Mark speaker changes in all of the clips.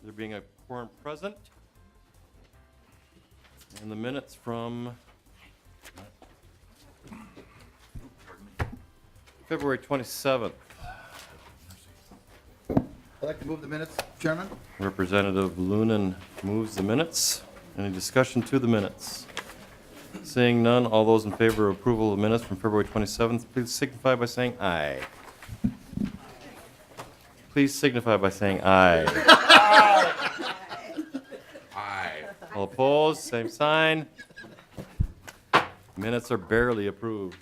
Speaker 1: There being a quorum present. And the minutes from February 27th.
Speaker 2: I'd like to move the minutes, Chairman.
Speaker 1: Representative Lunan moves the minutes. Any discussion to the minutes? Seeing none, all those in favor of approval of minutes from February 27th, please signify by saying aye. Please signify by saying aye. Aye. All opposed, same sign. Minutes are barely approved.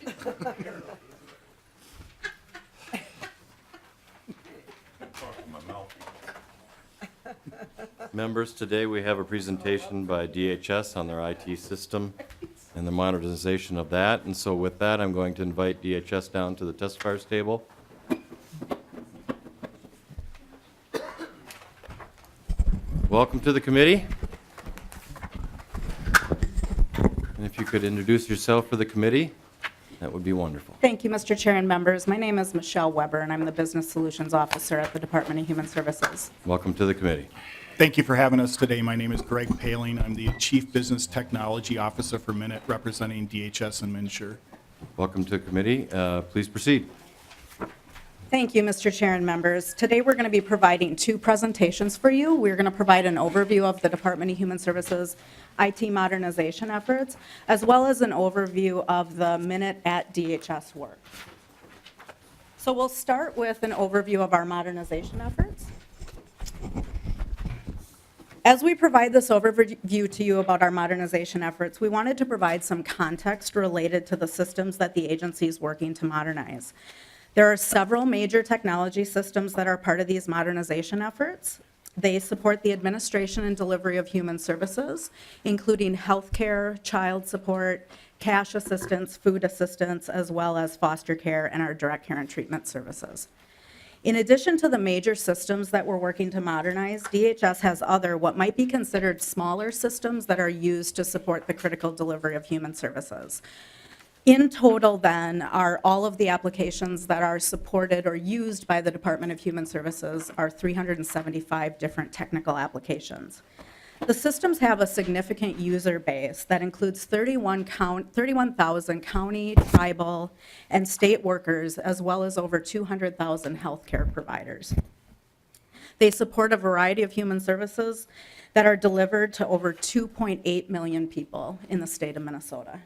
Speaker 1: Members, today we have a presentation by DHS on their IT system and the modernization of that. And so with that, I'm going to invite DHS down to the testifiers table. Welcome to the committee. And if you could introduce yourself for the committee, that would be wonderful.
Speaker 3: Thank you, Mr. Chair and members. My name is Michelle Weber, and I'm the Business Solutions Officer at the Department of Human Services.
Speaker 1: Welcome to the committee.
Speaker 4: Thank you for having us today. My name is Greg Paling. I'm the Chief Business Technology Officer for Minute, representing DHS and MNsure.
Speaker 1: Welcome to the committee. Please proceed.
Speaker 3: Thank you, Mr. Chair and members. Today we're going to be providing two presentations for you. We're going to provide an overview of the Department of Human Services IT modernization efforts, as well as an overview of the Minute at DHS work. So we'll start with an overview of our modernization efforts. As we provide this overview to you about our modernization efforts, we wanted to provide some context related to the systems that the agency is working to modernize. There are several major technology systems that are part of these modernization efforts. They support the administration and delivery of human services, including healthcare, child support, cash assistance, food assistance, as well as foster care and our direct care and treatment services. In addition to the major systems that we're working to modernize, DHS has other, what might be considered smaller systems that are used to support the critical delivery of human services. In total, then, are all of the applications that are supported or used by the Department of Human Services are 375 different technical applications. The systems have a significant user base that includes 31,000 county, tribal, and state workers, as well as over 200,000 healthcare providers. They support a variety of human services that are delivered to over 2.8 million people in the state of Minnesota.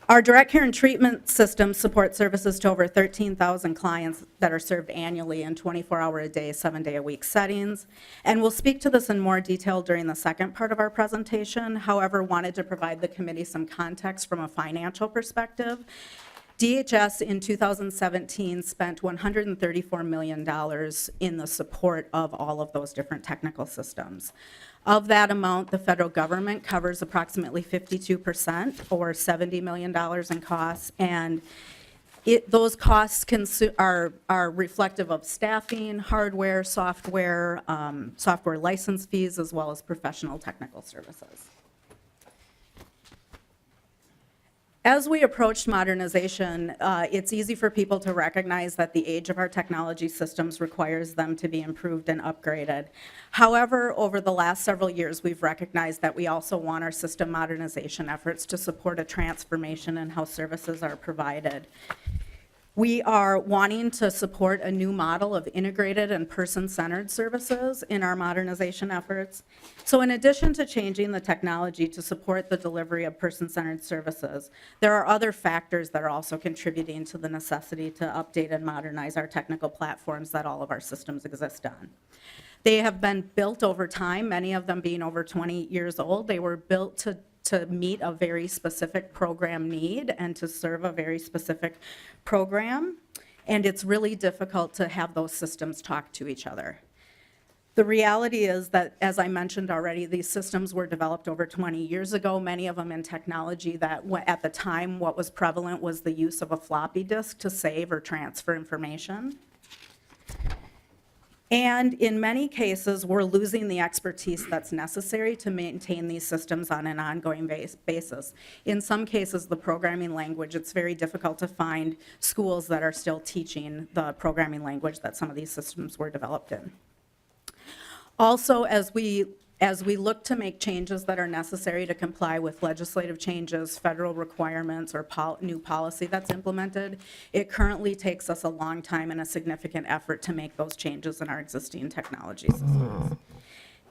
Speaker 3: Our direct care and treatment system supports services to over 13,000 clients that are served annually in 24-hour-a-day, 7-day-a-week settings. And we'll speak to this in more detail during the second part of our presentation. However, wanted to provide the committee some context from a financial perspective. DHS in 2017 spent $134 million in the support of all of those different technical systems. Of that amount, the federal government covers approximately 52%, or $70 million in costs, and those costs are reflective of staffing, hardware, software, software license fees, as well as professional technical services. As we approached modernization, it's easy for people to recognize that the age of our technology systems requires them to be improved and upgraded. However, over the last several years, we've recognized that we also want our system modernization efforts to support a transformation in how services are provided. We are wanting to support a new model of integrated and person-centered services in our modernization efforts. So in addition to changing the technology to support the delivery of person-centered services, there are other factors that are also contributing to the necessity to update and modernize our technical platforms that all of our systems exist on. They have been built over time, many of them being over 20 years old. They were built to meet a very specific program need and to serve a very specific program, and it's really difficult to have those systems talk to each other. The reality is that, as I mentioned already, these systems were developed over 20 years ago, many of them in technology that at the time what was prevalent was the use of a floppy disk to save or transfer information. And in many cases, we're losing the expertise that's necessary to maintain these systems on an ongoing basis. In some cases, the programming language, it's very difficult to find schools that are still teaching the programming language that some of these systems were developed in. Also, as we look to make changes that are necessary to comply with legislative changes, federal requirements, or new policy that's implemented, it currently takes us a long time and a significant effort to make those changes in our existing technology systems.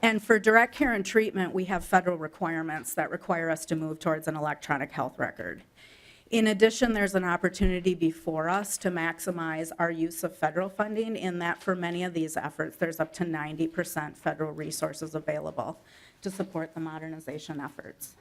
Speaker 3: And for direct care and treatment, we have federal requirements that require us to move towards an electronic health record. In addition, there's an opportunity before us to maximize our use of federal funding in that for many of these efforts, there's up to 90% federal resources available to support the modernization efforts.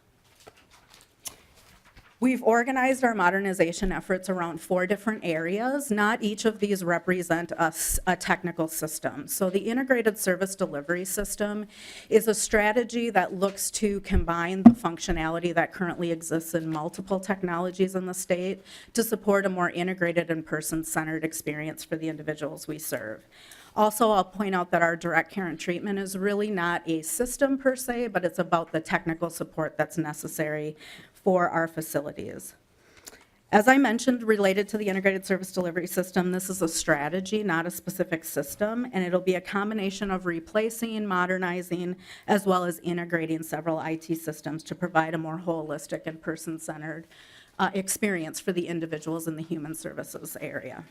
Speaker 3: We've organized our modernization efforts around 4 different areas. Not each of these represent a technical system. So the integrated service delivery system is a strategy that looks to combine the functionality that currently exists in multiple technologies in the state to support a more integrated and person-centered experience for the individuals we serve. Also, I'll point out that our direct care and treatment is really not a system per se, but it's about the technical support that's necessary for our facilities. As I mentioned, related to the integrated service delivery system, this is a strategy, not a specific system, and it'll be a combination of replacing, modernizing, as well as integrating several IT systems to provide a more holistic and person-centered experience for the individuals in the human services area.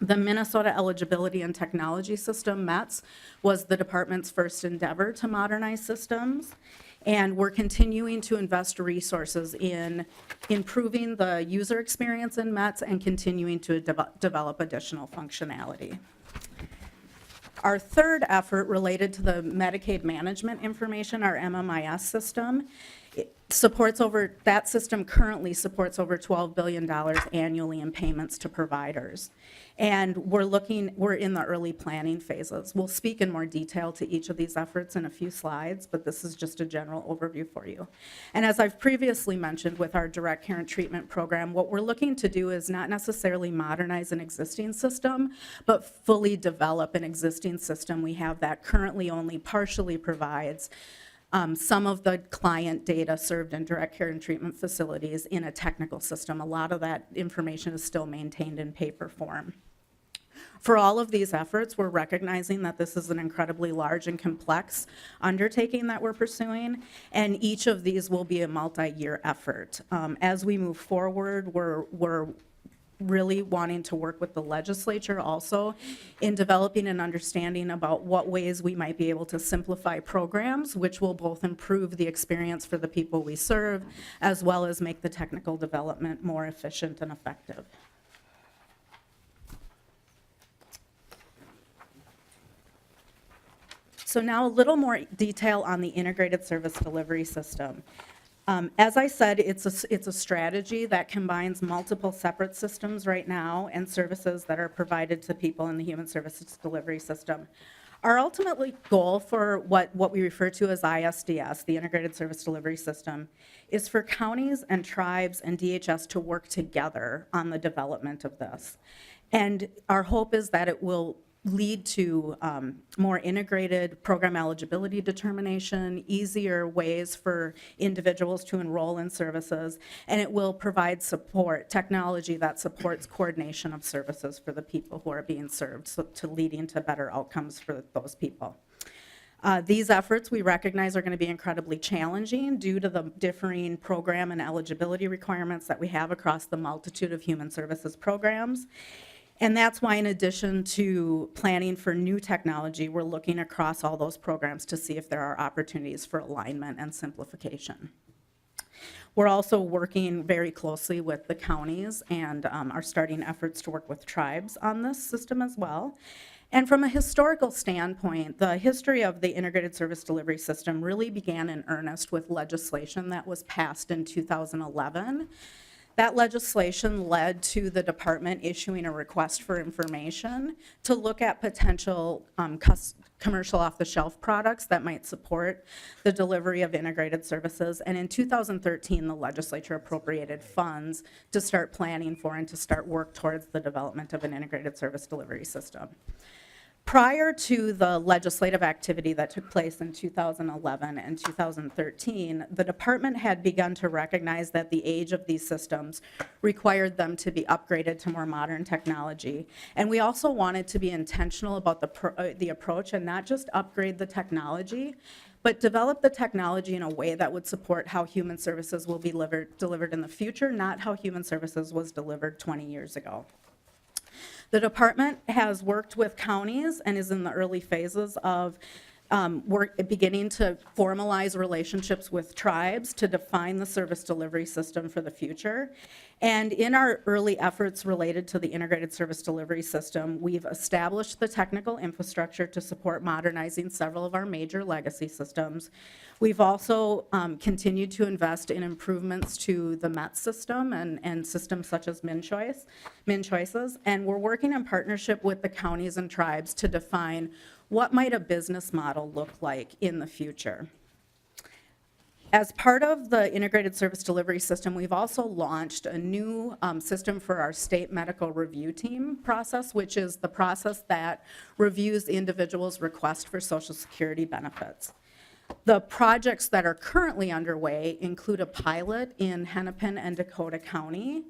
Speaker 3: The Minnesota Eligibility and Technology System, METS, was the department's first endeavor to modernize systems, and we're continuing to invest resources in improving the user experience in METS and continuing to develop additional functionality. Our third effort related to the Medicaid management information, our MMIS system, that system currently supports over $12 billion annually in payments to providers. And we're in the early planning phases. We'll speak in more detail to each of these efforts in a few slides, but this is just a general overview for you. And as I've previously mentioned with our direct care and treatment program, what we're looking to do is not necessarily modernize an existing system, but fully develop an existing system we have that currently only partially provides some of the client data served in direct care and treatment facilities in a technical system. A lot of that information is still maintained in paper form. For all of these efforts, we're recognizing that this is an incredibly large and complex undertaking that we're pursuing, and each of these will be a multi-year effort. As we move forward, we're really wanting to work with the legislature also in developing an understanding about what ways we might be able to simplify programs, which will both improve the experience for the people we serve, as well as make the technical development more efficient and effective. So now a little more detail on the integrated service delivery system. As I said, it's a strategy that combines multiple separate systems right now and services that are provided to people in the human services delivery system. Our ultimate goal for what we refer to as ISDS, the Integrated Service Delivery System, is for counties and tribes and DHS to work together on the development of this. And our hope is that it will lead to more integrated program eligibility determination, easier ways for individuals to enroll in services, and it will provide support, technology that supports coordination of services for the people who are being served, so to leading to better outcomes for those people. These efforts we recognize are going to be incredibly challenging due to the differing program and eligibility requirements that we have across the multitude of human services programs. And that's why, in addition to planning for new technology, we're looking across all those programs to see if there are opportunities for alignment and simplification. We're also working very closely with the counties and are starting efforts to work with tribes on this system as well. And from a historical standpoint, the history of the integrated service delivery system really began in earnest with legislation that was passed in 2011. That legislation led to the department issuing a request for information to look at potential commercial off-the-shelf products that might support the delivery of integrated services. And in 2013, the legislature appropriated funds to start planning for and to start work towards the development of an integrated service delivery system. Prior to the legislative activity that took place in 2011 and 2013, the department had begun to recognize that the age of these systems required them to be upgraded to more modern technology. And we also wanted to be intentional about the approach and not just upgrade the technology, but develop the technology in a way that would support how human services will be delivered in the future, not how human services was delivered 20 years ago. The department has worked with counties and is in the early phases of beginning to formalize relationships with tribes to define the service delivery system for the future. And in our early efforts related to the integrated service delivery system, we've established the technical infrastructure to support modernizing several of our major legacy systems. We've also continued to invest in improvements to the MET system and systems such as MNchoices, and we're working in partnership with the counties and tribes to define what might a business model look like in the future. As part of the integrated service delivery system, we've also launched a new system for our state medical review team process, which is the process that reviews individuals' request for Social Security benefits. The projects that are currently underway include a pilot in Hennepin and Dakota County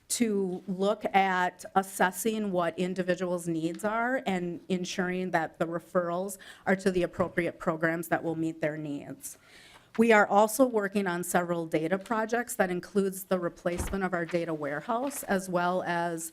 Speaker 3: to look at assessing what individuals' needs are and ensuring that the referrals are to the appropriate programs that will meet their needs. We are also working on several data projects that includes the replacement of our data warehouse as well as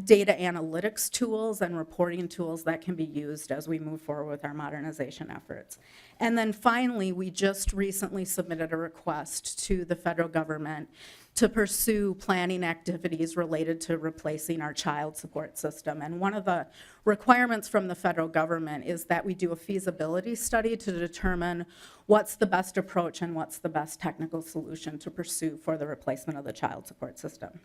Speaker 3: data analytics tools and reporting tools that can be used as we move forward with our modernization efforts. And then finally, we just recently submitted a request to the federal government to pursue planning activities related to replacing our child support system. And one of the requirements from the federal government is that we do a feasibility study to determine what's the best approach and what's the best technical solution to pursue for the replacement of the child support system.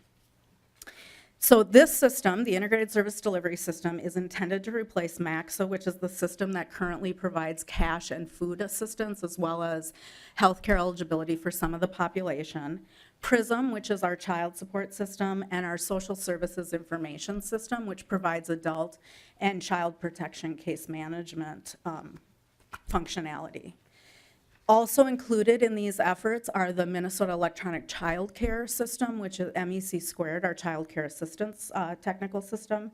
Speaker 3: So this system, the integrated service delivery system, is intended to replace MAXA, which is the system that currently provides cash and food assistance as well as healthcare eligibility for some of the population. PRISM, which is our child support system, and our social services information system, which provides adult and child protection case management functionality. Also included in these efforts are the Minnesota Electronic Child Care System, which is MEC², our child care assistance technical system.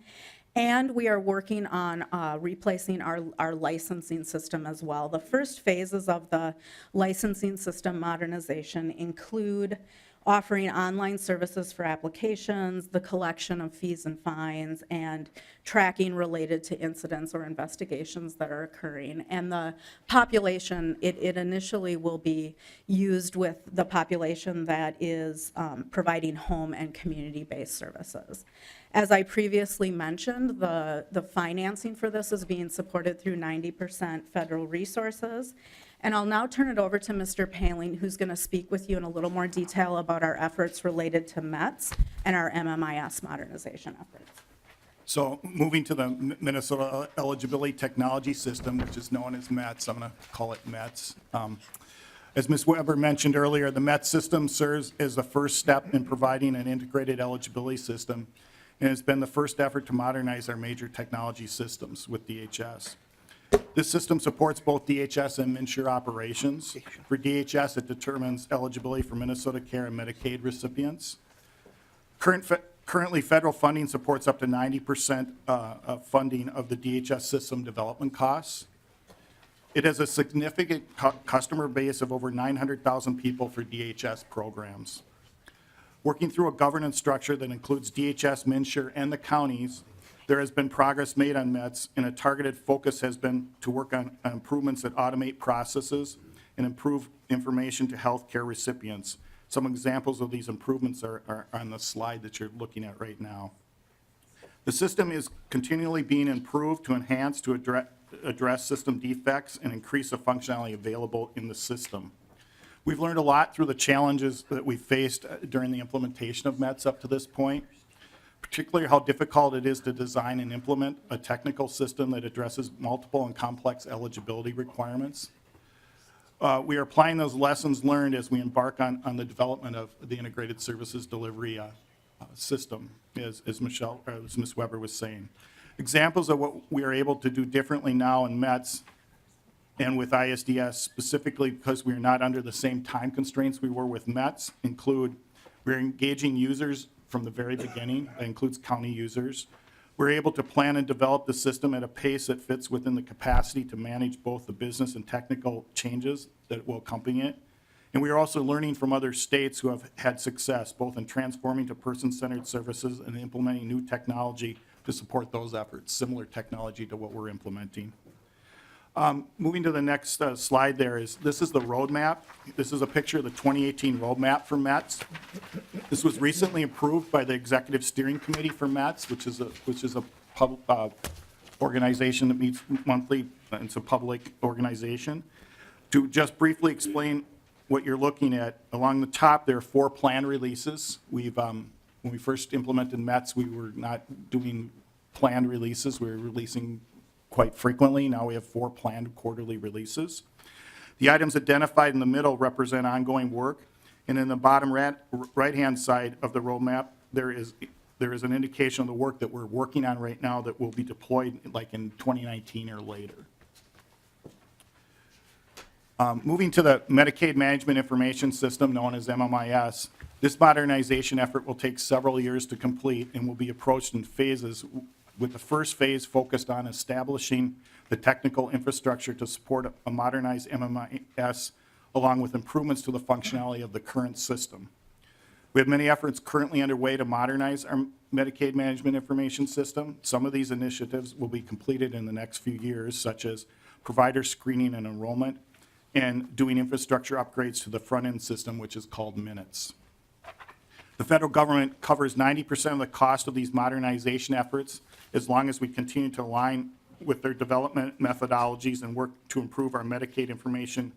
Speaker 3: And we are working on replacing our licensing system as well. The first phases of the licensing system modernization include offering online services for applications, the collection of fees and fines, and tracking related to incidents or investigations that are occurring. And the population, it initially will be used with the population that is providing home and community-based services. As I previously mentioned, the financing for this is being supported through 90% federal resources. And I'll now turn it over to Mr. Paling, who's going to speak with you in a little more detail about our efforts related to METS and our MMIS modernization efforts.
Speaker 4: So moving to the Minnesota Eligibility Technology System, which is known as METS, I'm going to call it METS. As Ms. Weber mentioned earlier, the METS system serves as the first step in providing an integrated eligibility system, and it's been the first effort to modernize our major technology systems with DHS. This system supports both DHS and MNsure operations. For DHS, it determines eligibility for Minnesota Care and Medicaid recipients. Currently, federal funding supports up to 90% of funding of the DHS system development costs. It has a significant customer base of over 900,000 people for DHS programs. Working through a governance structure that includes DHS, MNsure, and the counties, there has been progress made on METS, and a targeted focus has been to work on improvements that automate processes and improve information to healthcare recipients. Some examples of these improvements are on the slide that you're looking at right now. The system is continually being improved to enhance, to address system defects and increase the functionality available in the system. We've learned a lot through the challenges that we faced during the implementation of METS up to this point, particularly how difficult it is to design and implement a technical system that addresses multiple and complex eligibility requirements. We are applying those lessons learned as we embark on the development of the integrated services delivery system, as Ms. Weber was saying. Examples of what we are able to do differently now in METS and with ISDS, specifically because we are not under the same time constraints we were with METS, include we're engaging users from the very beginning. That includes county users. We're able to plan and develop the system at a pace that fits within the capacity to manage both the business and technical changes that will accompany it. And we are also learning from other states who have had success, both in transforming to person-centered services and implementing new technology to support those efforts, similar technology to what we're implementing. Moving to the next slide this is the roadmap. This is a picture of the 2018 roadmap for METS. This was recently approved by the Executive Steering Committee for METS, which is a organization that meets monthly. It's a public organization. To just briefly explain what you're looking at, along the top there are 4 planned releases. When we first implemented METS, we were not doing planned releases. We were releasing quite frequently. Now we have 4 planned quarterly releases. The items identified in the middle represent ongoing work, and in the bottom right-hand side of the roadmap, there is an indication of the work that we're working on right now that will be deployed like in 2019 or later. Moving to the Medicaid Management Information System, known as MMIS, this modernization effort will take several years to complete and will be approached in phases, with the first phase focused on establishing the technical infrastructure to support a modernized MMIS, along with improvements to the functionality of the current system. We have many efforts currently underway to modernize our Medicaid Management Information System. Some of these initiatives will be completed in the next few years, such as provider screening and enrollment, and doing infrastructure upgrades to the front-end system, which is called Minutes. The federal government covers 90% of the cost of these modernization efforts, as long as we continue to align with their development methodologies and work to improve our Medicaid information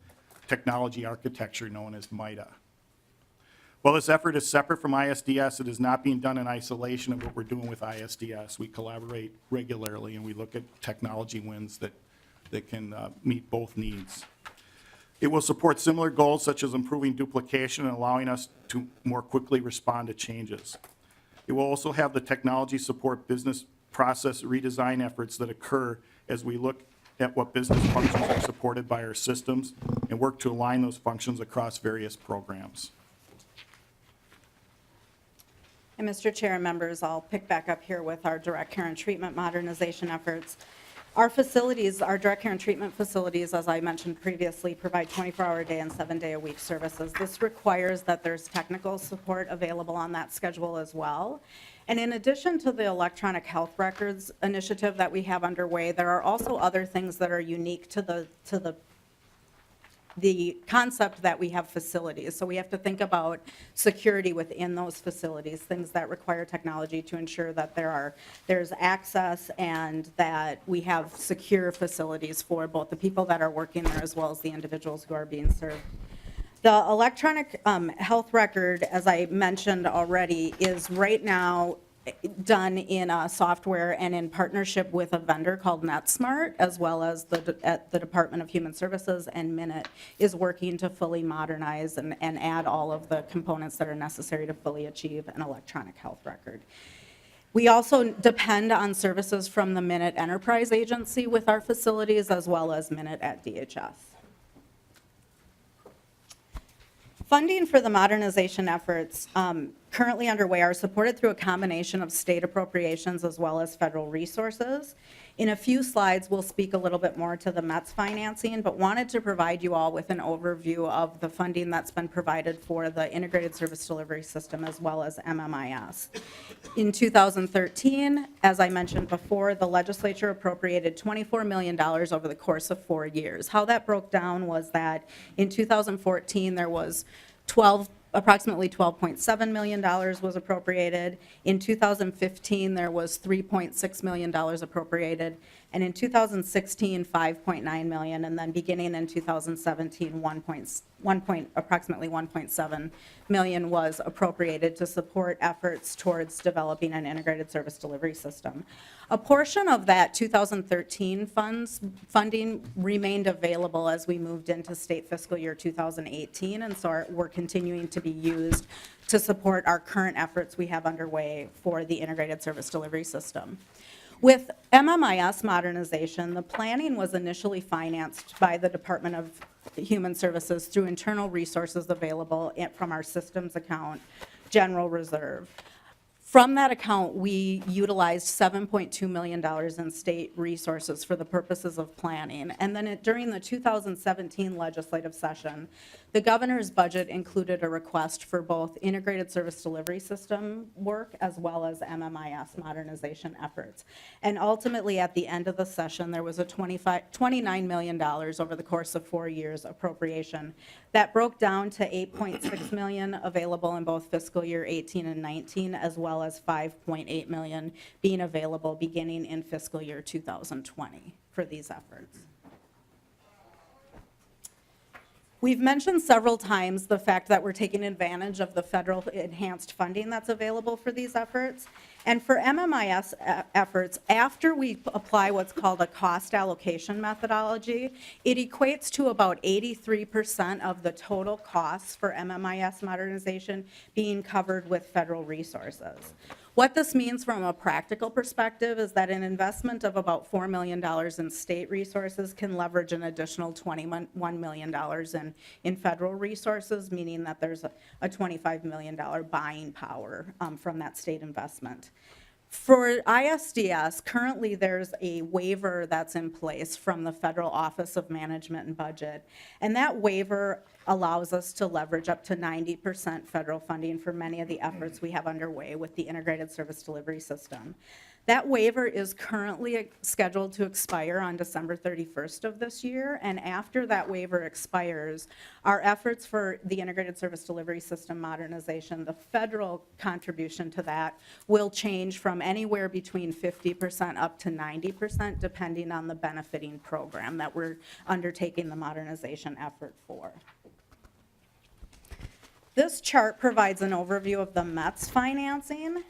Speaker 4: technology architecture, known as MITA. While this effort is separate from ISDS, it is not being done in isolation of what we're doing with ISDS. We collaborate regularly, and we look at technology wins that can meet both needs. It will support similar goals, such as improving duplication and allowing us to more quickly respond to changes. It will also have the technology support business process redesign efforts that occur as we look at what business functions are supported by our systems and work to align those functions across various programs.
Speaker 3: And Mr. Chair and members, I'll pick back up here with our direct care and treatment modernization efforts. Our facilities, our direct care and treatment facilities, as I mentioned previously, provide 24-hour-a-day and 7-day-a-week services. This requires that there's technical support available on that schedule as well. And in addition to the electronic health records initiative that we have underway, there are also other things that are unique to the concept that we have facilities. So we have to think about security within those facilities, things that require technology to ensure that there's access and that we have secure facilities for both the people that are working there as well as the individuals who are being served. The electronic health record, as I mentioned already, is right now done in software and in partnership with a vendor called NetSmart, as well as the Department of Human Services, and Minute is working to fully modernize and add all of the components that are necessary to fully achieve an electronic health record. We also depend on services from the Minute Enterprise Agency with our facilities, as well as Minute at DHS. Funding for the modernization efforts currently underway are supported through a combination of state appropriations as well as federal resources. In a few slides, we'll speak a little bit more to the METS financing, but wanted to provide you all with an overview of the funding that's been provided for the Integrated Service Delivery System as well as MMIS. In 2013, as I mentioned before, the legislature appropriated $24 million over the course of 4 years. How that broke down was that in 2014, there was approximately $12.7 million was appropriated. In 2015, there was $3.6 million appropriated. And in 2016, $5.9 million. And then beginning in 2017, approximately $1.7 million was appropriated to support efforts towards developing an integrated service delivery system. A portion of that 2013 funding remained available as we moved into state fiscal year 2018, and so we're continuing to be used to support our current efforts we have underway for the integrated service delivery system. With MMIS modernization, the planning was initially financed by the Department of Human Services through internal resources available from our systems account, general reserve. From that account, we utilized $7.2 million in state resources for the purposes of planning. And then during the 2017 legislative session, the governor's budget included a request for both integrated service delivery system work as well as MMIS modernization efforts. And ultimately, at the end of the session, there was a $29 million over the course of 4 years appropriation that broke down to $8.6 million available in both fiscal year 18 and 19, as well as $5.8 million being available beginning in fiscal year 2020 for these efforts. We've mentioned several times the fact that we're taking advantage of the federal enhanced funding that's available for these efforts. And for MMIS efforts, after we apply what's called a cost allocation methodology, it equates to about 83% of the total costs for MMIS modernization being covered with federal resources. What this means from a practical perspective is that an investment of about $4 million in state resources can leverage an additional $21 million in federal resources, meaning that there's a $25 million buying power from that state investment. For ISDS, currently there's a waiver that's in place from the Federal Office of Management and Budget, and that waiver allows us to leverage up to 90% federal funding for many of the efforts we have underway with the integrated service delivery system. That waiver is currently scheduled to expire on December 31st of this year, and after that waiver expires, our efforts for the integrated service delivery system modernization, the federal contribution to that will change from anywhere between 50% up to 90%, depending on the benefiting program that we're undertaking the modernization effort for. This chart provides an overview of the METS financing.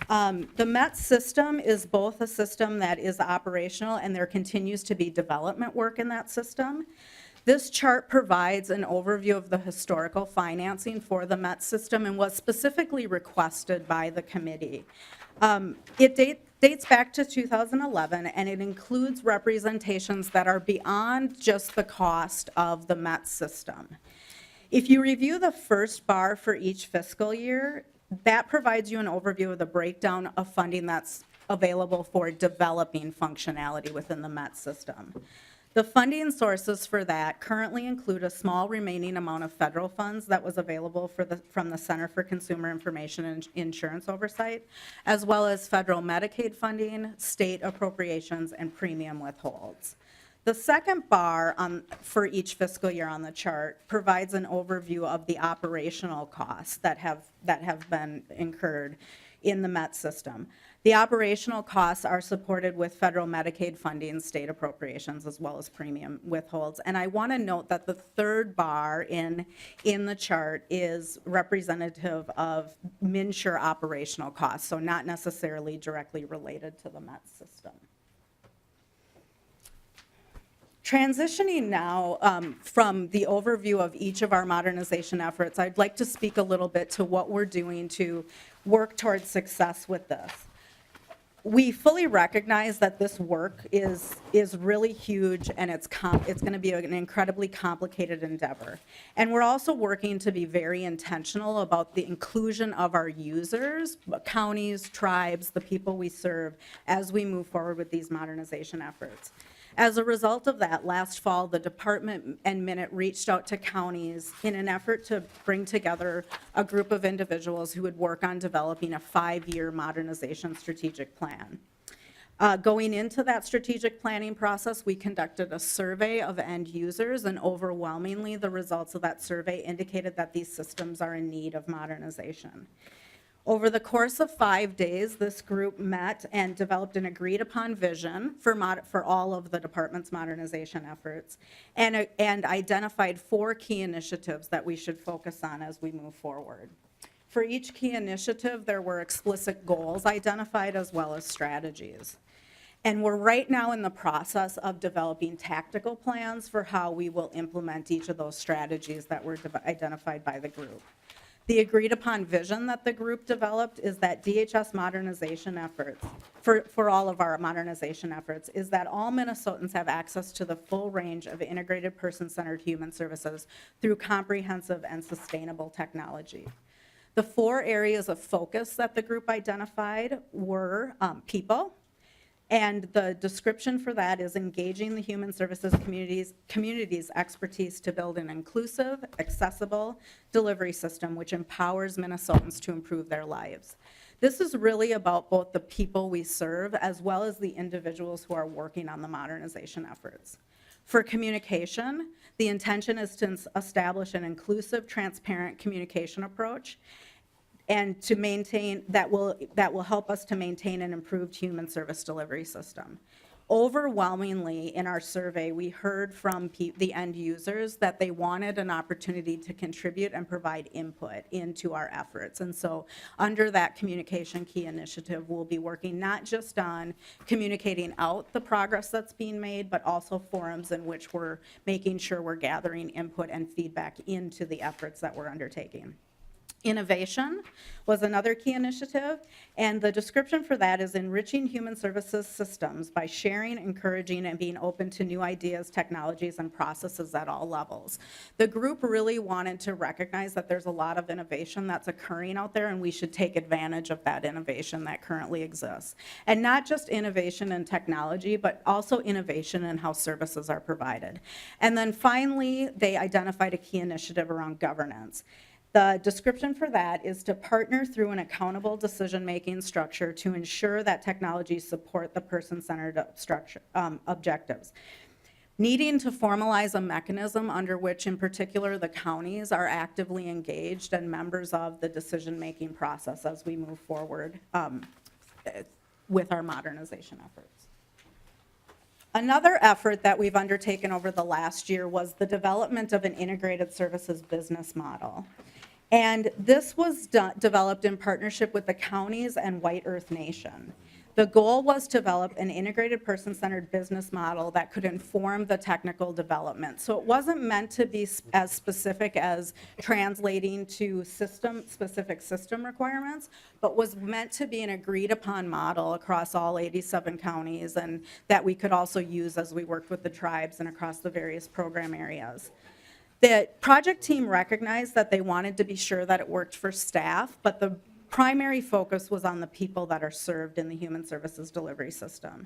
Speaker 3: The METS system is both a system that is operational and there continues to be development work in that system. This chart provides an overview of the historical financing for the METS system and was specifically requested by the committee. It dates back to 2011 and it includes representations that are beyond just the cost of the METS system. If you review the first bar for each fiscal year, that provides you an overview of the breakdown of funding that's available for developing functionality within the METS system. The funding sources for that currently include a small remaining amount of federal funds that was available from the Center for Consumer Information and Insurance Oversight, as well as federal Medicaid funding, state appropriations, and premium withholds. The second bar for each fiscal year on the chart provides an overview of the operational costs that have been incurred in the METS system. The operational costs are supported with federal Medicaid funding, state appropriations, as well as premium withholds. And I want to note that the third bar in the chart is representative of MNsure operational costs, so not necessarily directly related to the METS system. Transitioning now from the overview of each of our modernization efforts, I'd like to speak a little bit to what we're doing to work towards success with this. We fully recognize that this work is really huge and it's going to be an incredibly complicated endeavor. And we're also working to be very intentional about the inclusion of our users, counties, tribes, the people we serve, as we move forward with these modernization efforts. As a result of that, last fall, the department and MN.IT reached out to counties in an effort to bring together a group of individuals who would work on developing a 5-year modernization strategic plan. Going into that strategic planning process, we conducted a survey of end users, and overwhelmingly, the results of that survey indicated that these systems are in need of modernization. Over the course of 5 days, this group met and developed an agreed-upon vision for all of the department's modernization efforts and identified 4 key initiatives that we should focus on as we move forward. For each key initiative, there were explicit goals identified as well as strategies. And we're right now in the process of developing tactical plans for how we will implement each of those strategies that were identified by the group. The agreed upon vision that the group developed is that DHS modernization efforts, for all of our modernization efforts, is that all Minnesotans have access to the full range of integrated person-centered human services through comprehensive and sustainable technology. The 4 areas of focus that the group identified were people, and the description for that is engaging the human services community's expertise to build an inclusive, accessible delivery system which empowers Minnesotans to improve their lives. This is really about both the people we serve as well as the individuals who are working on the modernization efforts. For communication, the intention is to establish an inclusive, transparent communication approach and to maintain, that will help us to maintain an improved human service delivery system. Overwhelmingly in our survey, we heard from the end users that they wanted an opportunity to contribute and provide input into our efforts. And so under that communication key initiative, we'll be working not just on communicating out the progress that's being made, but also forums in which we're making sure we're gathering input and feedback into the efforts that we're undertaking. Innovation was another key initiative, and the description for that is enriching human services systems by sharing, encouraging, and being open to new ideas, technologies, and processes at all levels. The group really wanted to recognize that there's a lot of innovation that's occurring out there, and we should take advantage of that innovation that currently exists. And not just innovation in technology, but also innovation in how services are provided. And then finally, they identified a key initiative around governance. The description for that is to partner through an accountable decision-making structure to ensure that technologies support the person-centered objectives. Needing to formalize a mechanism under which, in particular, the counties are actively engaged and members of the decision-making process as we move forward with our modernization efforts. Another effort that we've undertaken over the last year was the development of an integrated services business model. And this was developed in partnership with the counties and White Earth Nation. The goal was to develop an integrated person-centered business model that could inform the technical development. So it wasn't meant to be as specific as translating to specific system requirements, but was meant to be an agreed upon model across all 87 counties, and that we could also use as we worked with the tribes and across the various program areas. The project team recognized that they wanted to be sure that it worked for staff, but the primary focus was on the people that are served in the human services delivery system.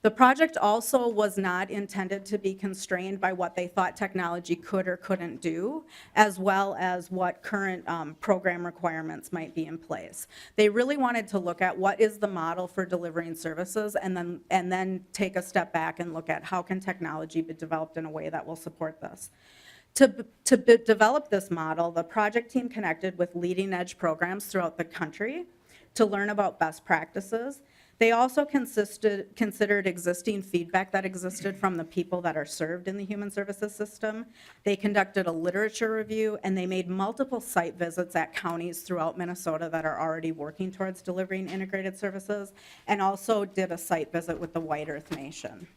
Speaker 3: The project also was not intended to be constrained by what they thought technology could or couldn't do, as well as what current program requirements might be in place. They really wanted to look at what is the model for delivering services, and then take a step back and look at how can technology be developed in a way that will support this. To develop this model, the project team connected with leading edge programs throughout the country to learn about best practices. They also considered existing feedback that existed from the people that are served in the human services system. They conducted a literature review, and they made multiple site visits at counties throughout Minnesota that are already working towards delivering integrated services, and also did a site visit with the White Earth Nation.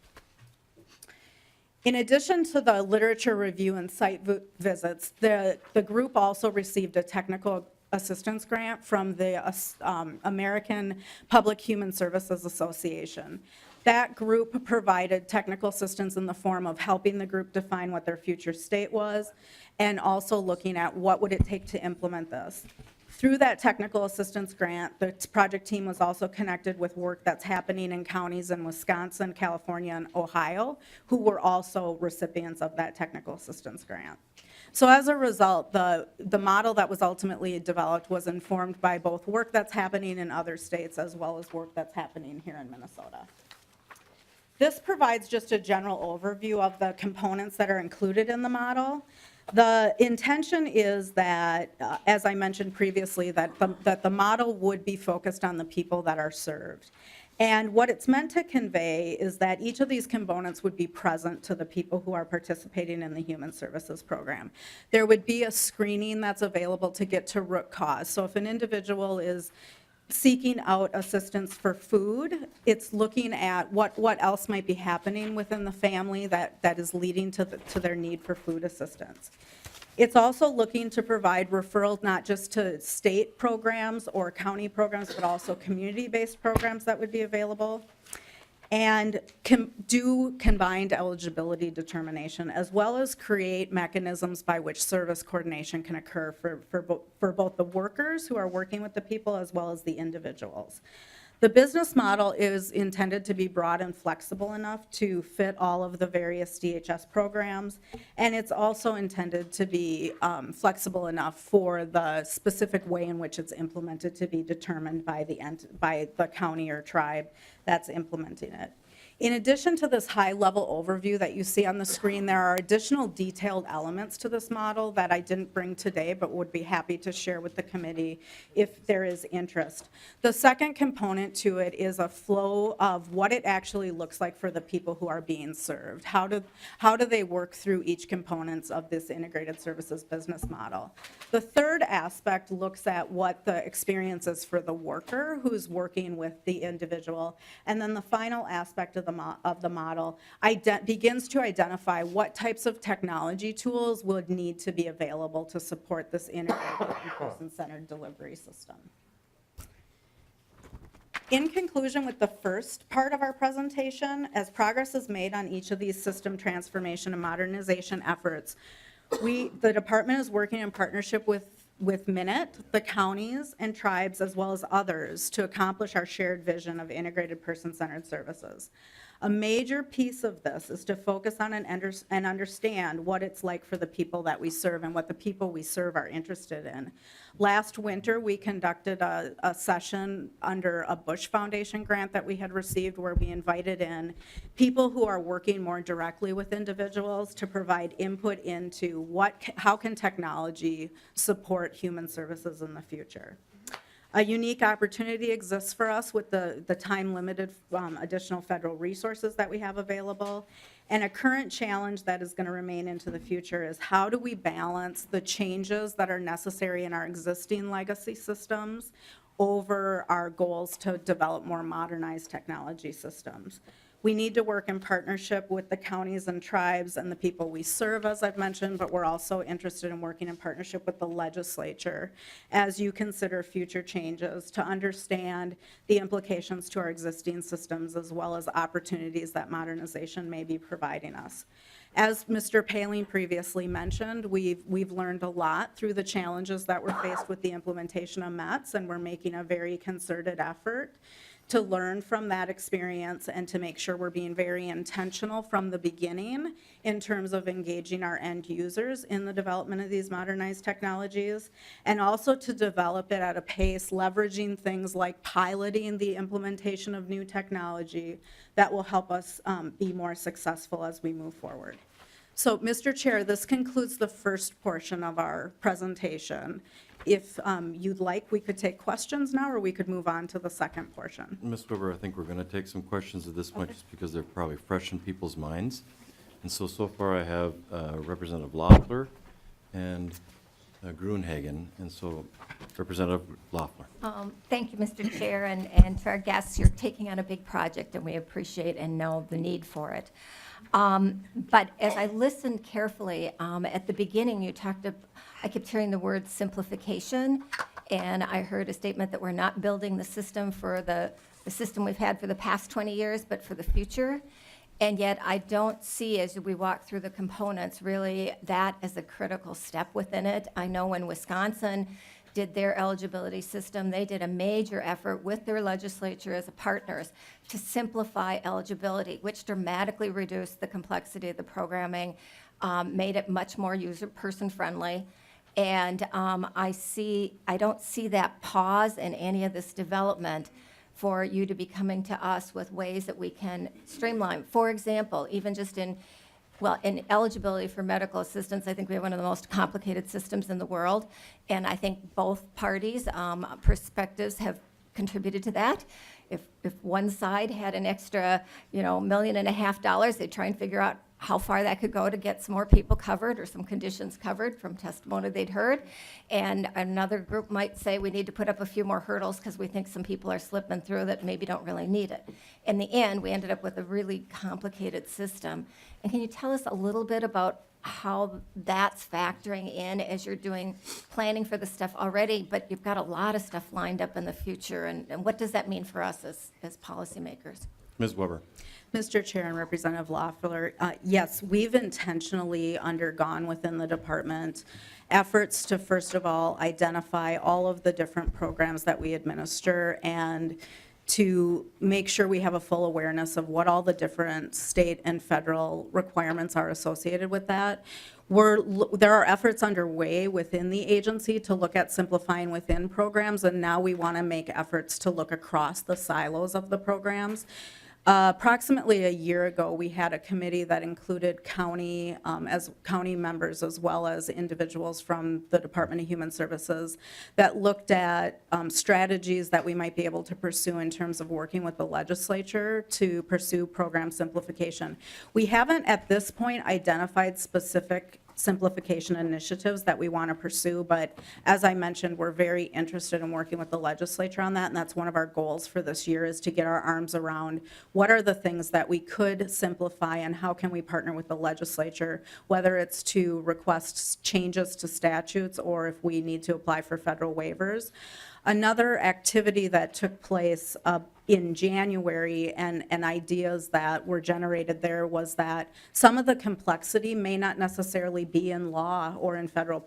Speaker 3: In addition to the literature review and site visits, the group also received a technical assistance grant from the American Public Human Services Association. That group provided technical assistance in the form of helping the group define what their future state was, and also looking at what would it take to implement this. Through that technical assistance grant, the project team was also connected with work that's happening in counties in Wisconsin, California, and Ohio, who were also recipients of that technical assistance grant. So as a result, the model that was ultimately developed was informed by both work that's happening in other states as well as work that's happening here in Minnesota. This provides just a general overview of the components that are included in the model. The intention is that, as I mentioned previously, that the model would be focused on the people that are served. And what it's meant to convey is that each of these components would be present to the people who are participating in the human services program. There would be a screening that's available to get to root cause. So if an individual is seeking out assistance for food, it's looking at what else might be happening within the family that is leading to their need for food assistance. It's also looking to provide referrals not just to state programs or county programs, but also community-based programs that would be available. And do combined eligibility determination, as well as create mechanisms by which service coordination can occur for both the workers who are working with the people as well as the individuals. The business model is intended to be broad and flexible enough to fit all of the various DHS programs, and it's also intended to be flexible enough for the specific way in which it's implemented to be determined by the county or tribe that's implementing it. In addition to this high-level overview that you see on the screen, there are additional detailed elements to this model that I didn't bring today, but would be happy to share with the committee if there is interest. The second component to it is a flow of what it actually looks like for the people who are being served. How do they work through each components of this integrated services business model? The third aspect looks at what the experience is for the worker who's working with the individual. And then the final aspect of the model begins to identify what types of technology tools would need to be available to support this integrated and person-centered delivery system. In conclusion with the first part of our presentation, as progress is made on each of these system transformation and modernization efforts, the department is working in partnership with MN.IT, the counties and tribes, as well as others, to accomplish our shared vision of integrated person-centered services. A major piece of this is to focus on and understand what it's like for the people that we serve and what the people we serve are interested in. Last winter, we conducted a session under a Bush Foundation grant that we had received where we invited in people who are working more directly with individuals to provide input into how can technology support human services in the future. A unique opportunity exists for us with the time-limited additional federal resources that we have available. And a current challenge that is going to remain into the future is how do we balance the changes that are necessary in our existing legacy systems over our goals to develop more modernized technology systems. We need to work in partnership with the counties and tribes and the people we serve, as I've mentioned, but we're also interested in working in partnership with the legislature as you consider future changes to understand the implications to our existing systems as well as opportunities that modernization may be providing us. As Mr. Paling previously mentioned, we've learned a lot through the challenges that we're faced with the implementation of METs, and we're making a very concerted effort to learn from that experience and to make sure we're being very intentional from the beginning in terms of engaging our end users in the development of these modernized technologies, and also to develop it at a pace, leveraging things like piloting the implementation of new technology that will help us be more successful as we move forward. So, Mr. Chair, this concludes the first portion of our presentation. If you'd like, we could take questions now, or we could move on to the second portion.
Speaker 1: Ms. Weber, I think we're going to take some questions at this point just because they're probably fresh in people's minds. And so far I have Representative Loeffler and Gruenhagen. And so Representative Loeffler.
Speaker 5: Thank you, Mr. Chair, and to our guests, you're taking on a big project, and we appreciate and know the need for it. But as I listened carefully, at the beginning you I kept hearing the word simplification, and I heard a statement that we're not building the system for the system we've had for the past 20 years, but for the future. And yet I don't see, as we walk through the components, really that as a critical step within it. I know when Wisconsin did their eligibility system, they did a major effort with their legislature as partners to simplify eligibility, which dramatically reduced the complexity of the programming, made it much more person-friendly. And I don't see that pause in any of this development for you to be coming to us with ways that we can streamline. For example, even just in eligibility for medical assistance, I think we have one of the most complicated systems in the world, and I think both parties' perspectives have contributed to that. If one side had an extra, $1.5 million, they'd try and figure out how far that could go to get some more people covered or some conditions covered from testimony they'd heard. And another group might say we need to put up a few more hurdles because we think some people are slipping through that maybe don't really need it. In the end, we ended up with a really complicated system. And can you tell us a little bit about how that's factoring in as you're doing planning for the stuff already, but you've got a lot of stuff lined up in the future, and what does that mean for us as policymakers?
Speaker 1: Ms. Weber.
Speaker 3: Mr. Chair and Representative Loeffler, yes, we've intentionally undergone within the department efforts to, first of all, identify all of the different programs that we administer and to make sure we have a full awareness of what all the different state and federal requirements are associated with that. There are efforts underway within the agency to look at simplifying within programs, and now we want to make efforts to look across the silos of the programs. Approximately a year ago, we had a committee that included county members as well as individuals from the Department of Human Services that looked at strategies that we might be able to pursue in terms of working with the legislature to pursue program simplification. We haven't at this point identified specific simplification initiatives that we want to pursue, but as I mentioned, we're very interested in working with the legislature on that, and that's one of our goals for this year, is to get our arms around what are the things that we could simplify and how can we partner with the legislature, whether it's to request changes to statutes or if we need to apply for federal waivers. Another activity that took place in January and ideas that were generated there was that some of the complexity may not necessarily be in law or in federal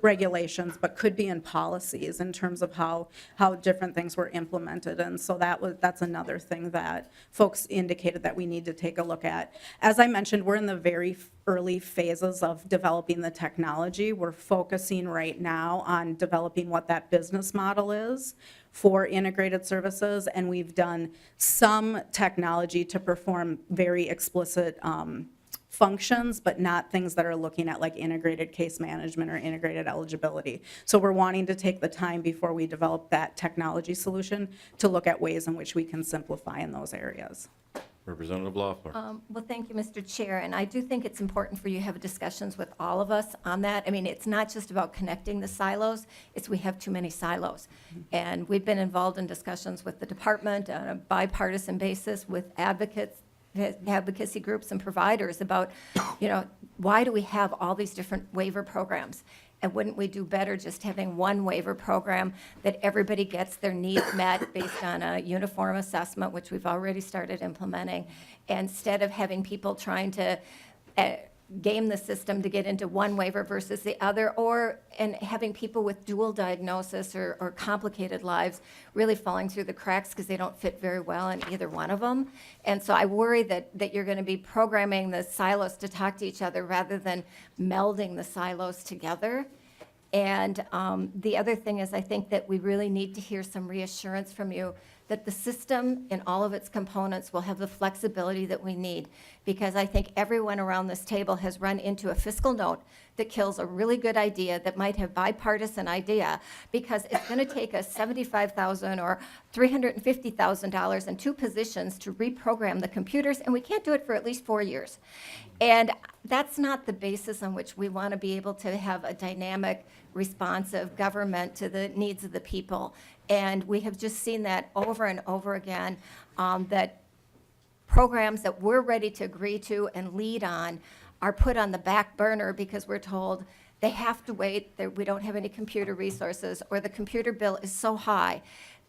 Speaker 3: regulations, but could be in policies in terms of how different things were implemented. And so that's another thing that folks indicated that we need to take a look at. As I mentioned, we're in the very early phases of developing the technology. We're focusing right now on developing what that business model is for integrated services, and we've done some technology to perform very explicit functions, but not things that are looking at like integrated case management or integrated eligibility. So we're wanting to take the time before we develop that technology solution to look at ways in which we can simplify in those areas.
Speaker 1: Representative Loeffler.
Speaker 5: Well, thank you, Mr. Chair, and I do think it's important for you to have discussions with all of us on that. I mean, it's not just about connecting the silos, it's we have too many silos. And we've been involved in discussions with the department on a bipartisan basis with advocacy groups and providers about, why do we have all these different waiver programs? And wouldn't we do better just having one waiver program that everybody gets their needs met based on a uniform assessment, which we've already started implementing, instead of having people trying to game the system to get into one waiver versus the other, and having people with dual diagnosis or complicated lives really falling through the cracks because they don't fit very well in either one of them. And so I worry that you're going to be programming the silos to talk to each other rather than melding the silos together. And the other thing is I think that we really need to hear some reassurance from you that the system in all of its components will have the flexibility that we need. Because I think everyone around this table has run into a fiscal note that kills a really good idea that might have bipartisan idea, because it's going to take us $75,000 or $350,000 in two positions to reprogram the computers, and we can't do it for at least 4 years. And that's not the basis on which we want to be able to have a dynamic, responsive government to the needs of the people. And we have just seen that over and over again, that programs that we're ready to agree to and lead on are put on the back burner because we're told they have to wait, that we don't have any computer resources, or the computer bill is so high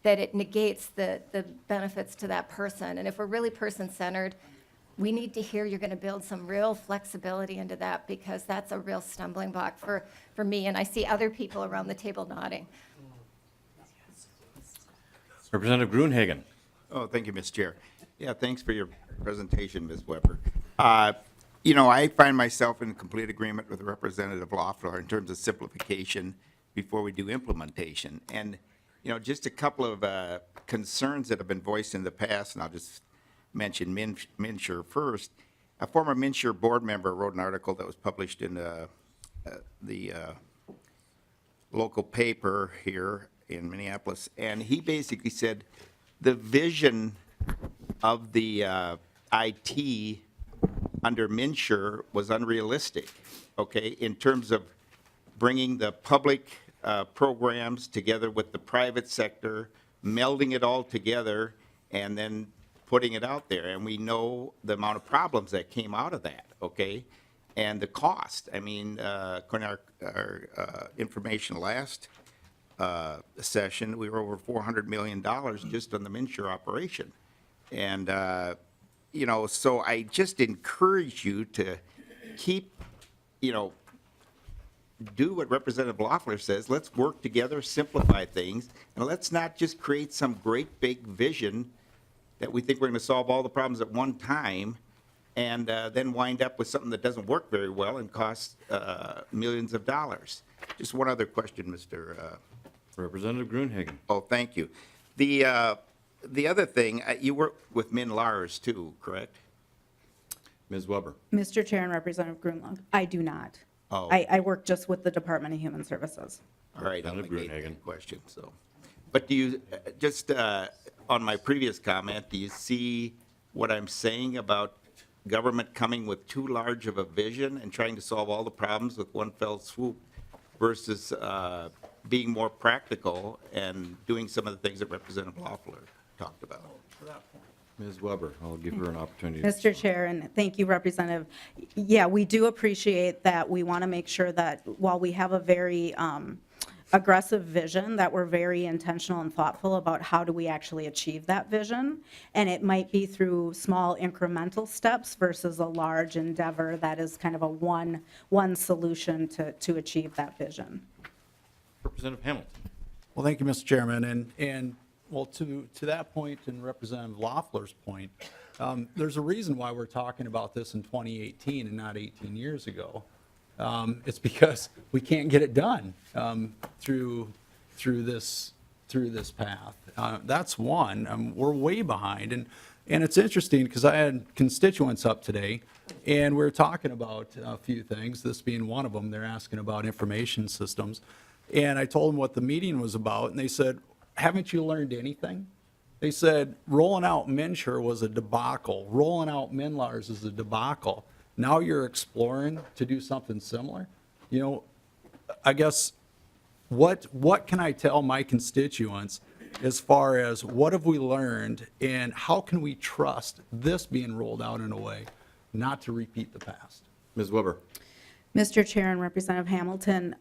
Speaker 5: that it negates the benefits to that person. And if we're really person-centered, we need to hear you're going to build some real flexibility into that, because that's a real stumbling block for me, and I see other people around the table nodding.
Speaker 1: Representative Gruenhagen.
Speaker 6: Oh, thank you, Ms. Chair. Yeah, thanks for your presentation, Ms. Weber. I find myself in complete agreement with Representative Loeffler in terms of simplification before we do implementation. And, just a couple of concerns that have been voiced in the past, and I'll just mention MNsure first. A former MNsure board member wrote an article that was published in the local paper here in Minneapolis, and he basically said the vision of the IT under MNsure was unrealistic, okay, in terms of bringing the public programs together with the private sector, melding it all together, and then putting it out there, and we know the amount of problems that came out of that, okay? And the cost, I mean, according to our information last session, we were over $400 million just on the MNsure operation. And, you know, so I just encourage you to keep, you know, do what Representative Loeffler says. Let's work together, simplify things, and let's not just create some great big vision that we think we're going to solve all the problems at one time and then wind up with something that doesn't work very well and costs millions of dollars. Just one other question, Mr.
Speaker 1: Representative Gruenhagen.
Speaker 6: Oh, thank you. The other thing, you work with MNlars too, correct?
Speaker 1: Ms. Weber.
Speaker 3: Mr. Chair and Representative Grunlund, I do not.
Speaker 6: Oh.
Speaker 3: I work just with the Department of Human Services.
Speaker 6: All right, I'm
Speaker 1: Representative
Speaker 6: negating
Speaker 1: Gruenhagen.
Speaker 6: that question, so. But do you, just on my previous comment, do you see what I'm saying about government coming with too large of a vision and trying to solve all the problems with one fell swoop versus being more practical and doing some of the things that Representative Loeffler talked about?
Speaker 1: Ms. Weber, I'll give her an opportunity.
Speaker 3: Mr. Chair, and thank you, Representative. Yeah, we do appreciate that. We want to make sure that while we have a very aggressive vision, that we're very intentional and thoughtful about how do we actually achieve that vision. And it might be through small incremental steps versus a large endeavor that is kind of a one solution to achieve that vision.
Speaker 1: Representative Hamilton.
Speaker 7: Well, thank you, Mr. Chairman. And well, to that point and Representative Loeffler's point, there's a reason why we're talking about this in 2018 and not 18 years ago. It's because we can't get it done through this path. That's one. We're way behind. And it's interesting because I had constituents up today, and we were talking about a few things, this being one of them. They're asking about information systems. And I told them what the meeting was about, and they said, haven't you learned anything? They said, rolling out MNsure was a debacle. Rolling out MNlars is a debacle. Now you're exploring to do something similar? You know, I guess, what can I tell my constituents as far as what have we learned and how can we trust this being rolled out in a way not to repeat the past?
Speaker 1: Ms. Weber.
Speaker 3: Mr. Chair and Representative Hamilton,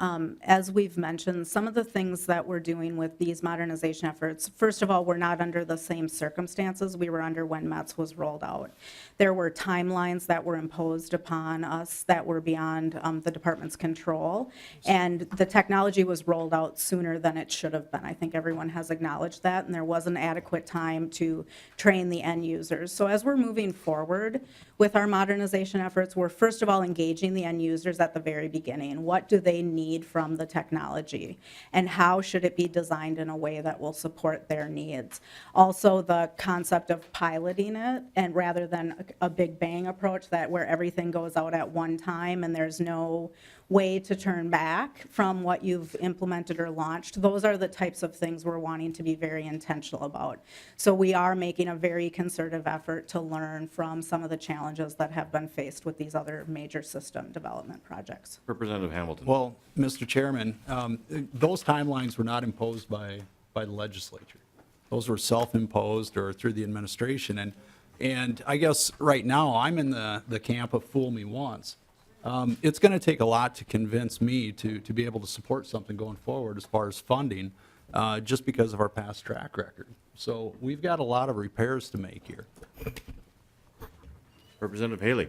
Speaker 3: as we've mentioned, some of the things that we're doing with these modernization efforts, first of all, we're not under the same circumstances we were under when METS was rolled out. There were timelines that were imposed upon us that were beyond the department's control, and the technology was rolled out sooner than it should have been. I think everyone has acknowledged that, and there wasn't adequate time to train the end users. So as we're moving forward with our modernization efforts, we're first of all engaging the end users at the very beginning. What do they need from the technology? And how should it be designed in a way that will support their needs? Also, the concept of piloting it, and rather than a big bang approach that where everything goes out at one time and there's no way to turn back from what you've implemented or launched. Those are the types of things we're wanting to be very intentional about. So we are making a very concerted effort to learn from some of the challenges that have been faced with these other major system development projects.
Speaker 1: Representative Hamilton.
Speaker 7: Well, Mr. Chairman, those timelines were not imposed by the legislature. Those were self-imposed or through the administration. And I guess right now I'm in the camp of fool me once. It's going to take a lot to convince me to be able to support something going forward as far as funding, just because of our past track record. So we've got a lot of repairs to make here.
Speaker 1: Representative Haley.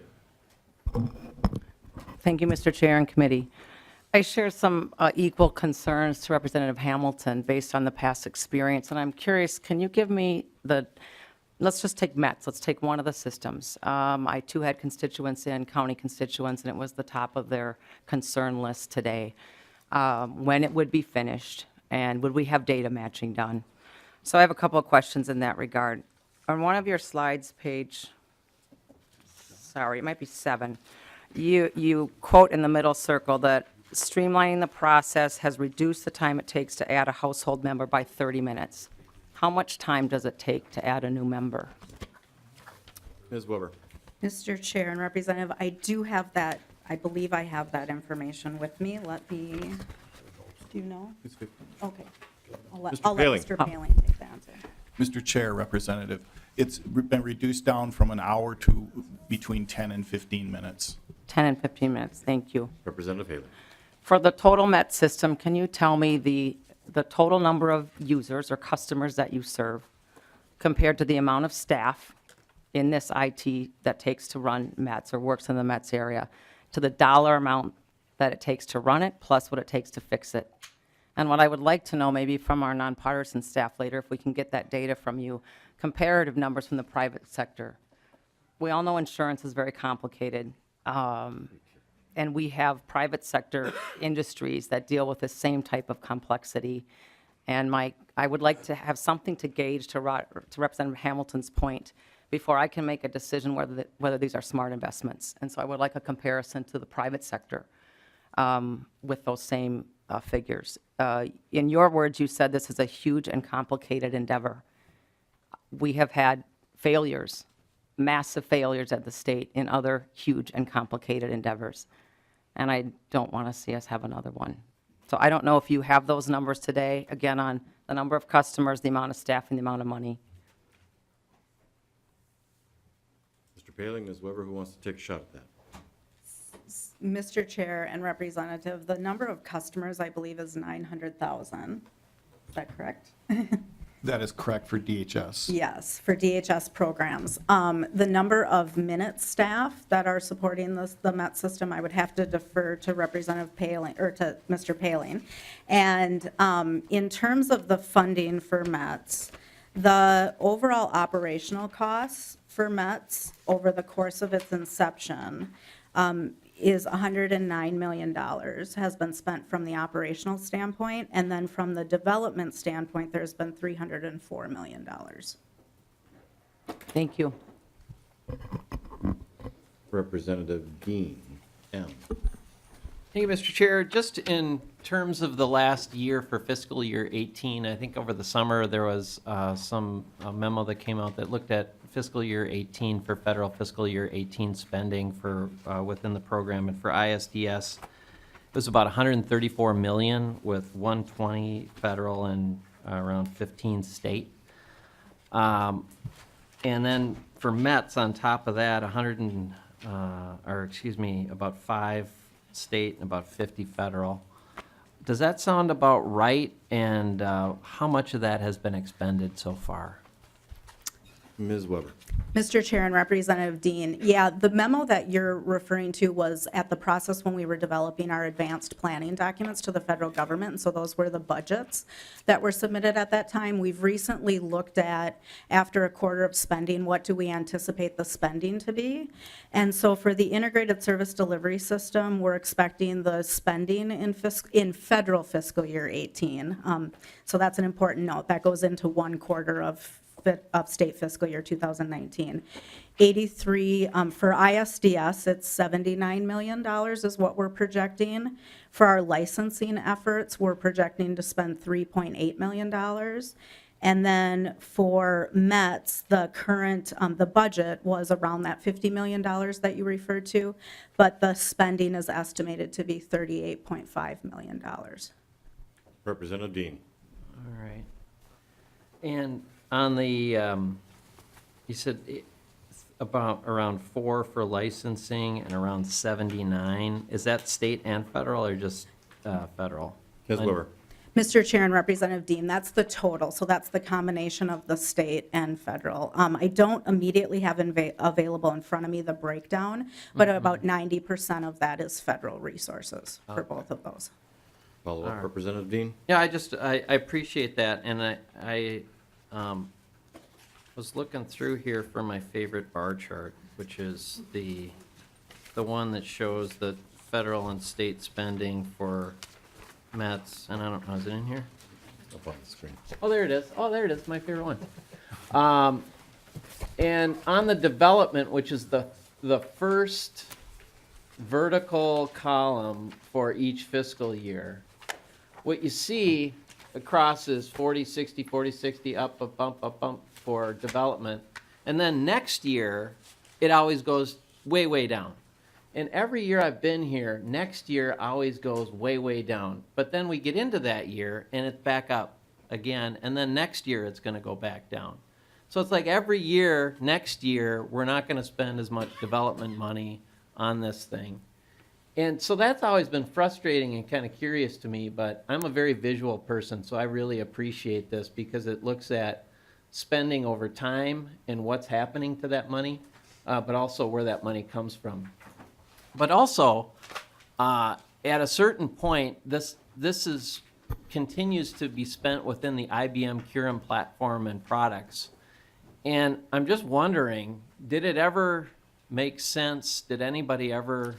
Speaker 8: Thank you, Mr. Chair and committee. I share some equal concerns to Representative Hamilton based on the past experience, and I'm curious, can you give me let's just take METS, let's take one of the systems. I too had constituents in, county constituents, and it was the top of their concern list today. When it would be finished, and would we have data matching done? So I have a couple of questions in that regard. On one of your slides, page, sorry, it might be 7, you quote in the middle circle that streamlining the process has reduced the time it takes to add a household member by 30 minutes. How much time does it take to add a new member?
Speaker 1: Ms. Weber.
Speaker 3: Mr. Chair and Representative, I do have that, I believe I have that information with me. Let me, do you know? Okay. I'll let
Speaker 1: Mr. Paling.
Speaker 3: Mr. Paling take the answer.
Speaker 9: Mr. Chair, Representative,
Speaker 4: It's been reduced down from an hour to between 10 and 15 minutes.
Speaker 8: 10 and 15 minutes, thank you.
Speaker 1: Representative Haley.
Speaker 8: For the total MET system, can you tell me the total number of users or customers that you serve compared to the amount of staff in this IT that takes to run METs or works in the METs area, to the dollar amount that it takes to run it, plus what it takes to fix it? And what I would like to know, maybe from our nonpartisan staff later, if we can get that data from you, comparative numbers from the private sector. We all know insurance is very complicated. And we have private sector industries that deal with the same type of complexity. And I would like to have something to gauge to Representative Hamilton's point before I can make a decision whether these are smart investments. And so I would like a comparison to the private sector with those same figures. In your words, you said this is a huge and complicated endeavor. We have had failures, massive failures at the state in other huge and complicated endeavors. And I don't want to see us have another one. So I don't know if you have those numbers today, again, on the number of customers, the amount of staff, and the amount of money.
Speaker 1: Mr. Paling, Ms. Weber, who wants to take a shot at that?
Speaker 3: Mr. Chair and Representative, the number of customers, I believe, is 900,000. Is that correct?
Speaker 4: That is correct for DHS.
Speaker 3: Yes, for DHS programs. The number of minute staff that are supporting the MET system, I would have to defer to Representative Paling, or to Mr. Paling. And in terms of the funding for METs, the overall operational costs for METs over the course of its inception is $109 million has been spent from the operational standpoint, and then from the development standpoint, there's been $304 million.
Speaker 8: Thank you.
Speaker 1: Representative Dean, M.
Speaker 9: Thank you, Mr. Chair. Just in terms of the last year for fiscal year 18, I think over the summer there was a memo that came out that looked at fiscal year 18 for federal fiscal year 18 spending for within the program, and for ISDS it was about 134 million with 120 federal and around 15 state. And then for METs on top of that, about 5 state and about 50 federal. Does that sound about right? And how much of that has been expended so far?
Speaker 1: Ms. Weber.
Speaker 3: Mr. Chair and Representative Dean, yeah, the memo that you're referring to was at the process when we were developing our advanced planning documents to the federal government, and so those were the budgets that were submitted at that time. We've recently looked at, after a quarter of spending, what do we anticipate the spending to be? And so for the integrated service delivery system, we're expecting the spending in federal fiscal year 18. So that's an important note. That goes into 1 quarter of state fiscal year 2019. 83 for ISDS, it's $79 million is what we're projecting. For our licensing efforts, we're projecting to spend $3.8 million. And then for METs, the current, the budget was around that $50 million that you referred to, but the spending is estimated to be $38.5 million.
Speaker 1: Representative Dean.
Speaker 9: All right. And on the, you said about around 4 for licensing and around 79. Is that state and federal or just federal?
Speaker 1: Ms. Weber.
Speaker 3: Mr. Chair and Representative Dean, that's the total, so that's the combination of the state and federal. I don't immediately have available in front of me the breakdown, but about 90% of that is federal resources for both of those.
Speaker 1: Follow-up, Representative Dean.
Speaker 9: Yeah, I appreciate that, and I was looking through here for my favorite bar chart, which is the one that shows the federal and state spending for METs, and I don't know, is it in here?
Speaker 1: Up on the screen.
Speaker 9: Oh, there it is. Oh, there it is, my favorite one. And on the development, which is the first vertical column for each fiscal year, what you see across is 40, 60, 40, 60, up, a bump for development. And then next year, it always goes way, way down. And every year I've been here, next year always goes way, way down. But then we get into that year and it's back up again. And then next year it's going to go back down. So it's like every year, next year, we're not going to spend as much development money on this thing. And so that's always been frustrating and kind of curious to me, but I'm a very visual person, so I really appreciate this because it looks at spending over time and what's happening to that money, but also where that money comes from. But also, at a certain point, this continues to be spent within the IBM Curum platform and products. And I'm just wondering, did it ever make sense? Did anybody ever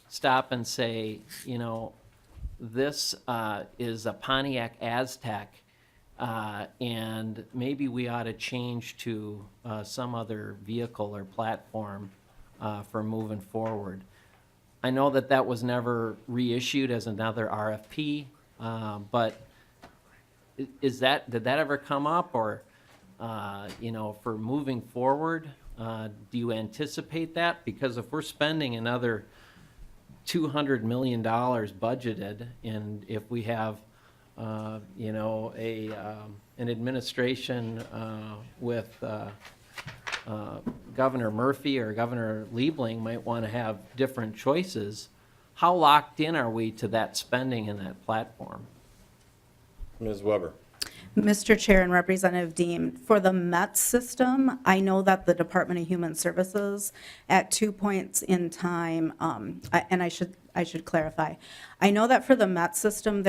Speaker 9: stop and say, you know, this is a Pontiac Aztec, and maybe we ought to change to some other vehicle or platform for moving forward? I know that that was never reissued as another RFP, but did that ever come up, or you know, for moving forward, do you anticipate that? Because if we're spending another $200 million budgeted, and if we have, you know, an administration with Governor Murphy or Governor Liebling might want to have different choices, how locked in are we to that spending in that platform?
Speaker 1: Ms. Weber.
Speaker 3: Mr. Chair and Representative Dean, for the MET system, I know that the Department of Human Services at 2 points in time, and I should clarify, I know that for the MET system,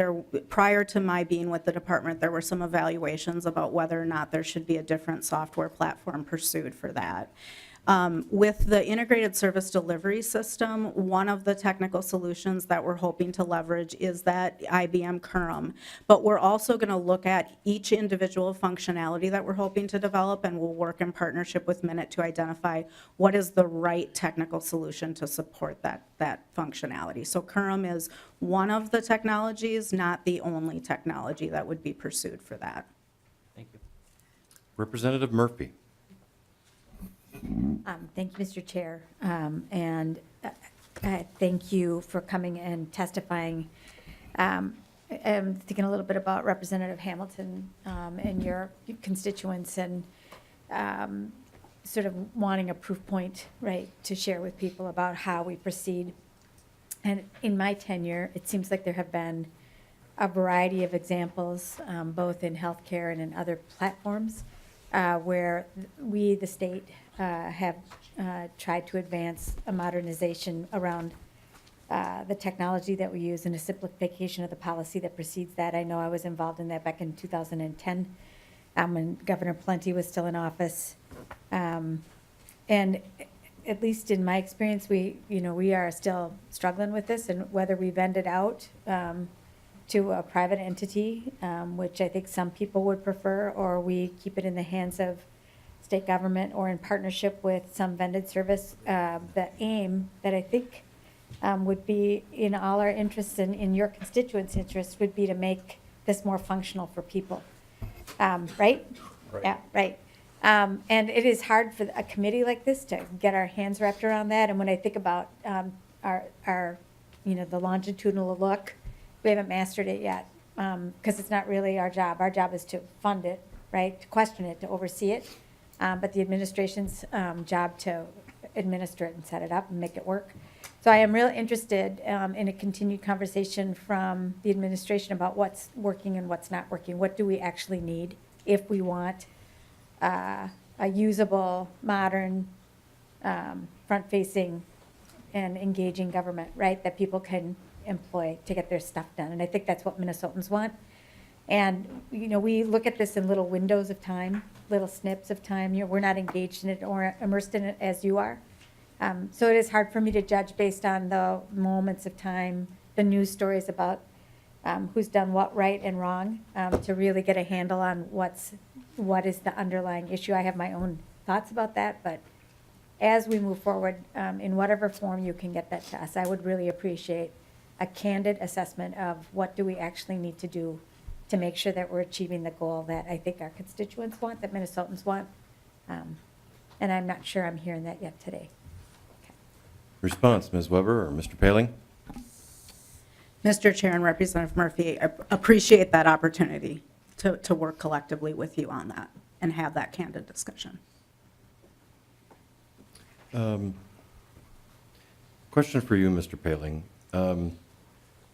Speaker 3: prior to my being with the department, there were some evaluations about whether or not there should be a different software platform pursued for that. With the integrated service delivery system, one of the technical solutions that we're hoping to leverage is that IBM Curum. But we're also going to look at each individual functionality that we're hoping to develop, and we'll work in partnership with Minute to identify what is the right technical solution to support that functionality. So Curum is one of the technologies, not the only technology that would be pursued for that.
Speaker 9: Thank you.
Speaker 1: Representative Murphy.
Speaker 10: Thank you, Mr. Chair, and thank you for coming and testifying. I'm thinking a little bit about Representative Hamilton and your constituents, and sort of wanting a proof point, right, to share with people about how we proceed. And in my tenure, it seems like there have been a variety of examples, both in healthcare and in other platforms, where we, the state, have tried to advance a modernization around the technology that we use and a simplification of the policy that precedes that. I know I was involved in that back in 2010 when Governor Plenty was still in office. And at least in my experience, we are still struggling with this, and whether we vend it out to a private entity, which I think some people would prefer, or we keep it in the hands of state government or in partnership with some vended service, the aim that I think would be in all our interests and in your constituents' interests would be to make this more functional for people. Right? Yeah, right. And it is hard for a committee like this to get our hands wrapped around that. And when I think about our the longitudinal look, we haven't mastered it yet, because it's not really our job. Our job is to fund it, right, to question it, to oversee it. But the administration's job to administer it and set it up and make it work. So I am real interested in a continued conversation from the administration about what's working and what's not working. What do we actually need if we want a usable, modern, front-facing, and engaging government, right, that people can employ to get their stuff done. And I think that's what Minnesotans want. And, we look at this in little windows of time, little snips of time. We're not engaged in it or immersed in it as you are. So it is hard for me to judge based on the moments of time, the news stories about who's done what right and wrong, to really get a handle on what is the underlying issue. I have my own thoughts about that, but as we move forward, in whatever form you can get that to us, I would really appreciate a candid assessment of what do we actually need to do to make sure that we're achieving the goal that I think our constituents want, that Minnesotans want. And I'm not sure I'm hearing that yet today.
Speaker 1: Response, Ms. Weber or Mr. Paling?
Speaker 3: Mr. Chair and Representative Murphy, I appreciate that opportunity to work collectively with you on that. and have that candid discussion.
Speaker 1: Question for you, Mr. Paling.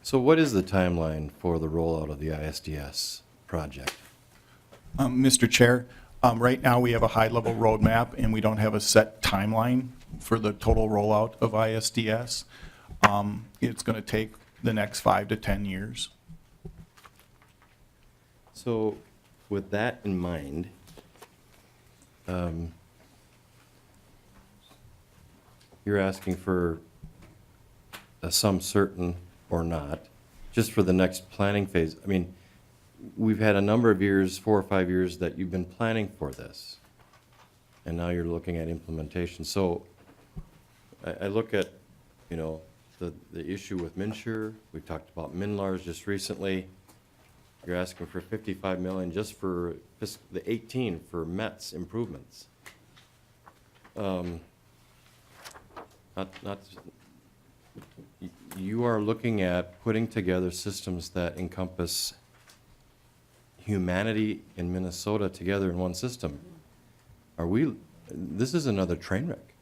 Speaker 1: So what is the timeline for the rollout of the ISDS project?
Speaker 4: Mr. Chair, right now, we have a high-level roadmap, and we don't have a set timeline for the total rollout of ISDS. It's going to take the next 5 to 10 years.
Speaker 1: So with that in mind, you're asking for a sum certain or not, just for the next planning phase. I mean, we've had a number of years, 4 or 5 years, that you've been planning for this, and now you're looking at implementation. So I look at, you know, the issue with MNsure. We talked about MNlars just recently. You're asking for 55 million just for the 18 for METS improvements. You are looking at putting together systems that encompass humanity in Minnesota together in one system. This is another train wreck.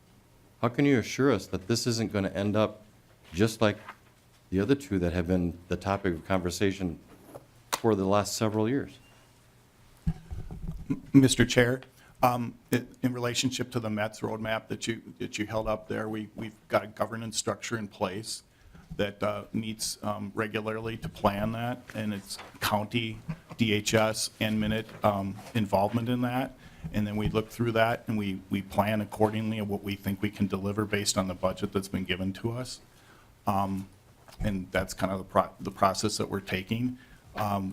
Speaker 1: How can you assure us that this isn't going to end up just like the other two that have been the topic of conversation for the last several years?
Speaker 4: Mr. Chair, in relationship to the METS roadmap that you held up there, we've got a governance structure in place that meets regularly to plan that, and it's county, DHS, and MN.IT involvement in that. And then we look through that, and we plan accordingly of what we think we can deliver based on the budget that's been given to us. And that's kind of the process that we're taking.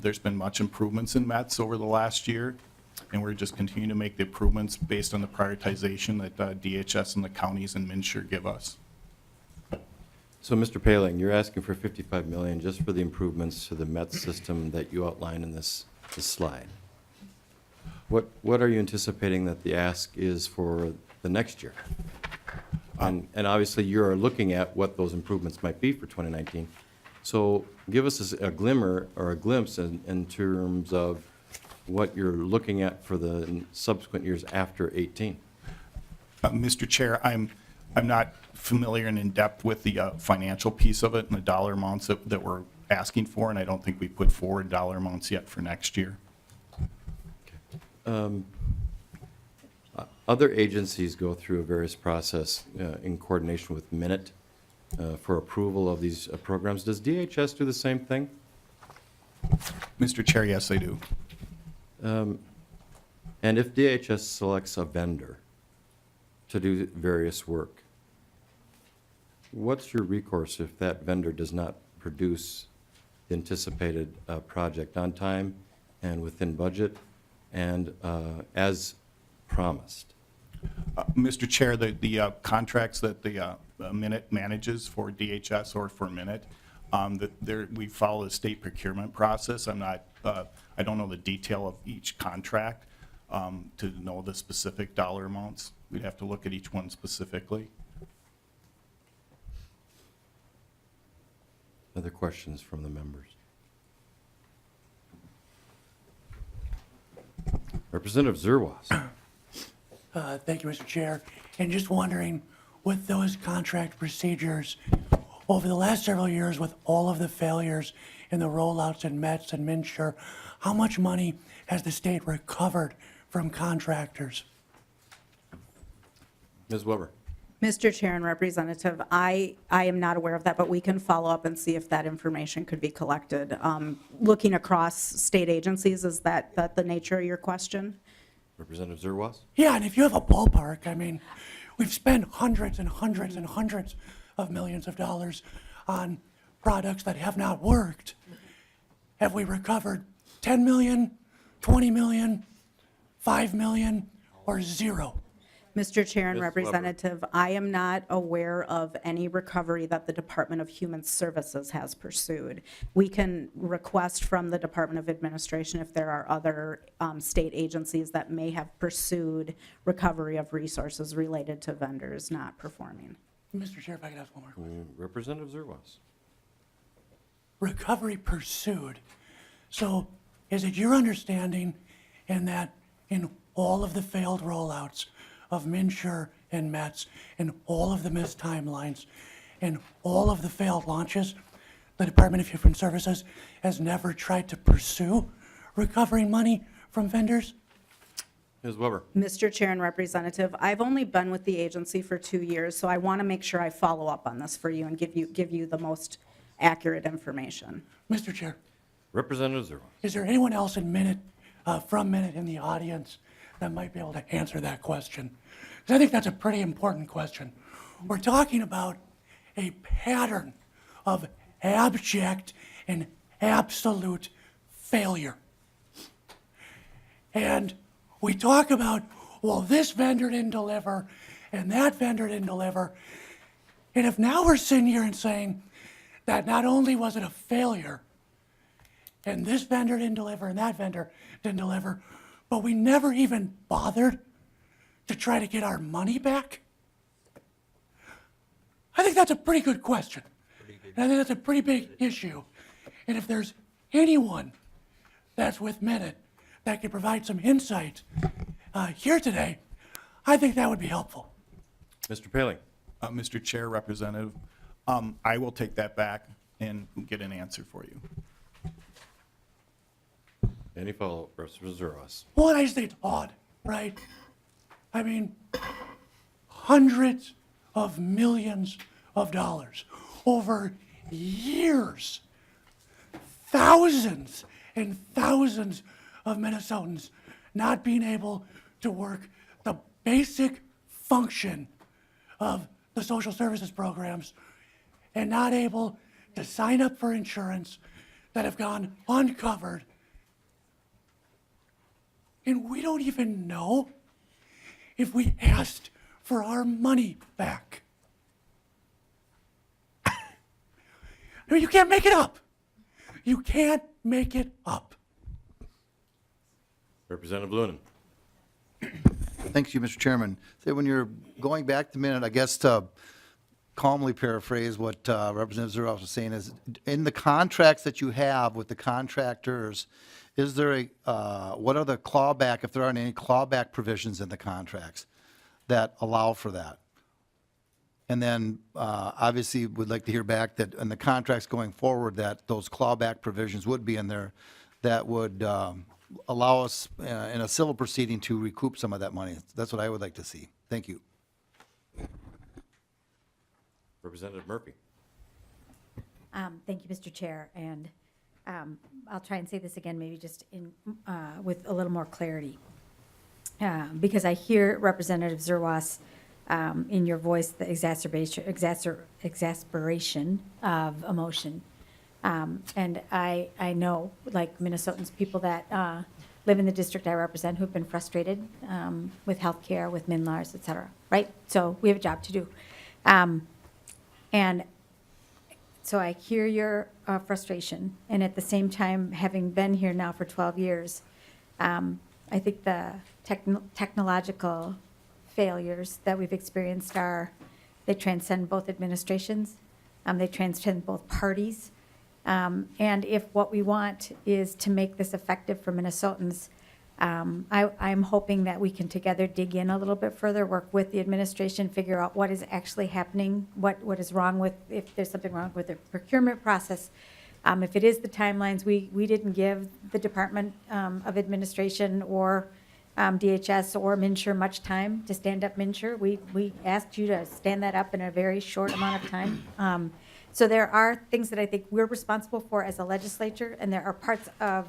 Speaker 4: There's been much improvements in METS over the last year, and we're just continuing to make the improvements based on the prioritization that DHS and the counties and MNsure give us.
Speaker 1: So, Mr. Paling, you're asking for 55 million just for the improvements to the METS system that you outlined in this slide. What are you anticipating that the ask is for the next year? And obviously, you're looking at what those improvements might be for 2019. So give us a glimmer or a glimpse in terms of what you're looking at for the subsequent years after 18.
Speaker 4: Mr. Chair, I'm not familiar and in depth with the financial piece of it and the dollar amounts that we're asking for, and I don't think we put forward dollar amounts yet for next year.
Speaker 1: Other agencies go through a various process in coordination with MN.IT for approval of these programs. Does DHS do the same thing?
Speaker 4: Mr. Chair, yes, they do.
Speaker 1: And if DHS selects a vendor to do various work, what's your recourse if that vendor does not produce the anticipated project on time and within budget and as promised?
Speaker 4: Mr. Chair, the contracts that the MN.IT manages for DHS or for MN.IT, we follow the state procurement process. I don't know the detail of each contract to know the specific dollar amounts. We'd have to look at each one specifically.
Speaker 1: Other questions from the members? Representative Zerwas.
Speaker 11: Thank you, Mr. Chair. And just wondering, with those contract procedures, over the last several years, with all of the failures in the rollouts in METS and MNsure, how much money has the state recovered from contractors?
Speaker 1: Ms. Weber.
Speaker 3: Mr. Chair and Representative, I am not aware of that, but we can follow up and see if that information could be collected. Looking across state agencies, is that the nature of your question?
Speaker 1: Representative Zerwas.
Speaker 11: Yeah, and if you have a ballpark, I mean, we've spent hundreds and hundreds and hundreds of millions of dollars on products that have not worked. Have we recovered 10 million, 20 million, 5 million, or zero?
Speaker 3: Mr. Chair and
Speaker 1: Ms. Weber.
Speaker 3: Representative, I am not aware of any recovery that the Department of Human Services has pursued. We can request from the Department of Administration if there are other state agencies that may have pursued recovery of resources related to vendors not performing.
Speaker 11: Mr. Chair, if I could ask one more question.
Speaker 1: Representative Zerwas.
Speaker 11: Recovery pursued. So is it your understanding in that in all of the failed rollouts of MNsure and METS and all of the missed timelines and all of the failed launches, the Department of Human Services has never tried to pursue recovering money from vendors?
Speaker 1: Ms. Weber?
Speaker 3: Mr. Chair and Representative, I've only been with the agency for 2 years, so I want to make sure I follow up on this for you and give you the most accurate information.
Speaker 11: Mr. Chair,
Speaker 1: Representative Zerwas.
Speaker 11: is there anyone else from Minute in the audience that might be able to answer that question? Because I think that's a pretty important question. We're talking about a pattern of abject and absolute failure. And we talk about, well, this vendor didn't deliver and that vendor didn't deliver. And if now we're sitting here and saying that not only was it a failure and this vendor didn't deliver and that vendor didn't deliver, but we never even bothered to try to get our money back, I think that's a pretty good question. And I think that's a pretty big issue. And if there's anyone that's with Minute that could provide some insight here today, I think that would be helpful.
Speaker 1: Mr. Paling?
Speaker 4: Mr. Chair, Representative, I will take that back and get an answer for you.
Speaker 1: Any follow-up, Representative Zerwas?
Speaker 11: Well, I just think it's odd, right? I mean, hundreds of millions of dollars over years, thousands and thousands of Minnesotans not being able to work the basic function of the social services programs and not able to sign up for insurance that have gone uncovered. And we don't even know if we asked for our money back. I mean, you can't make it up. You can't make it up.
Speaker 1: Representative Lunan?
Speaker 2: Thanks you, Mr. Chairman. So when you're going back to Minute, I guess to calmly paraphrase what Representative Zerwas was saying is, in the contracts that you have with the contractors, is there what are the clawback, if there aren't any clawback provisions in the contracts that allow for that? And then obviously would like to hear back that in the contracts going forward that those clawback provisions would be in there that would allow us in a civil proceeding to recoup some of that money. That's what I would like to see. Thank you.
Speaker 1: Representative Murphy?
Speaker 10: Thank you, Mr. Chair, and I'll try and say this again, maybe just with a little more clarity. Because I hear Representative Zerwas in your voice, the exasperation of emotion. And I know, like Minnesotans, people that live in the district I represent who've been frustrated with healthcare, with MNlars, et cetera, right? So we have a job to do. And so I hear your frustration, and at the same time, having been here now for 12 years, I think the technological failures that we've experienced they transcend both administrations, they transcend both parties, and if what we want is to make this effective for Minnesotans, I'm hoping that we can together dig in a little bit further, work with the administration, figure out what is actually happening, what is wrong with, if there's something wrong with the procurement process. If it is the timelines, we didn't give the Department of Administration or DHS or MNsure much time to stand up MNsure. We asked you to stand that up in a very short amount of time. So there are things that I think we're responsible for as a legislature, and there are parts of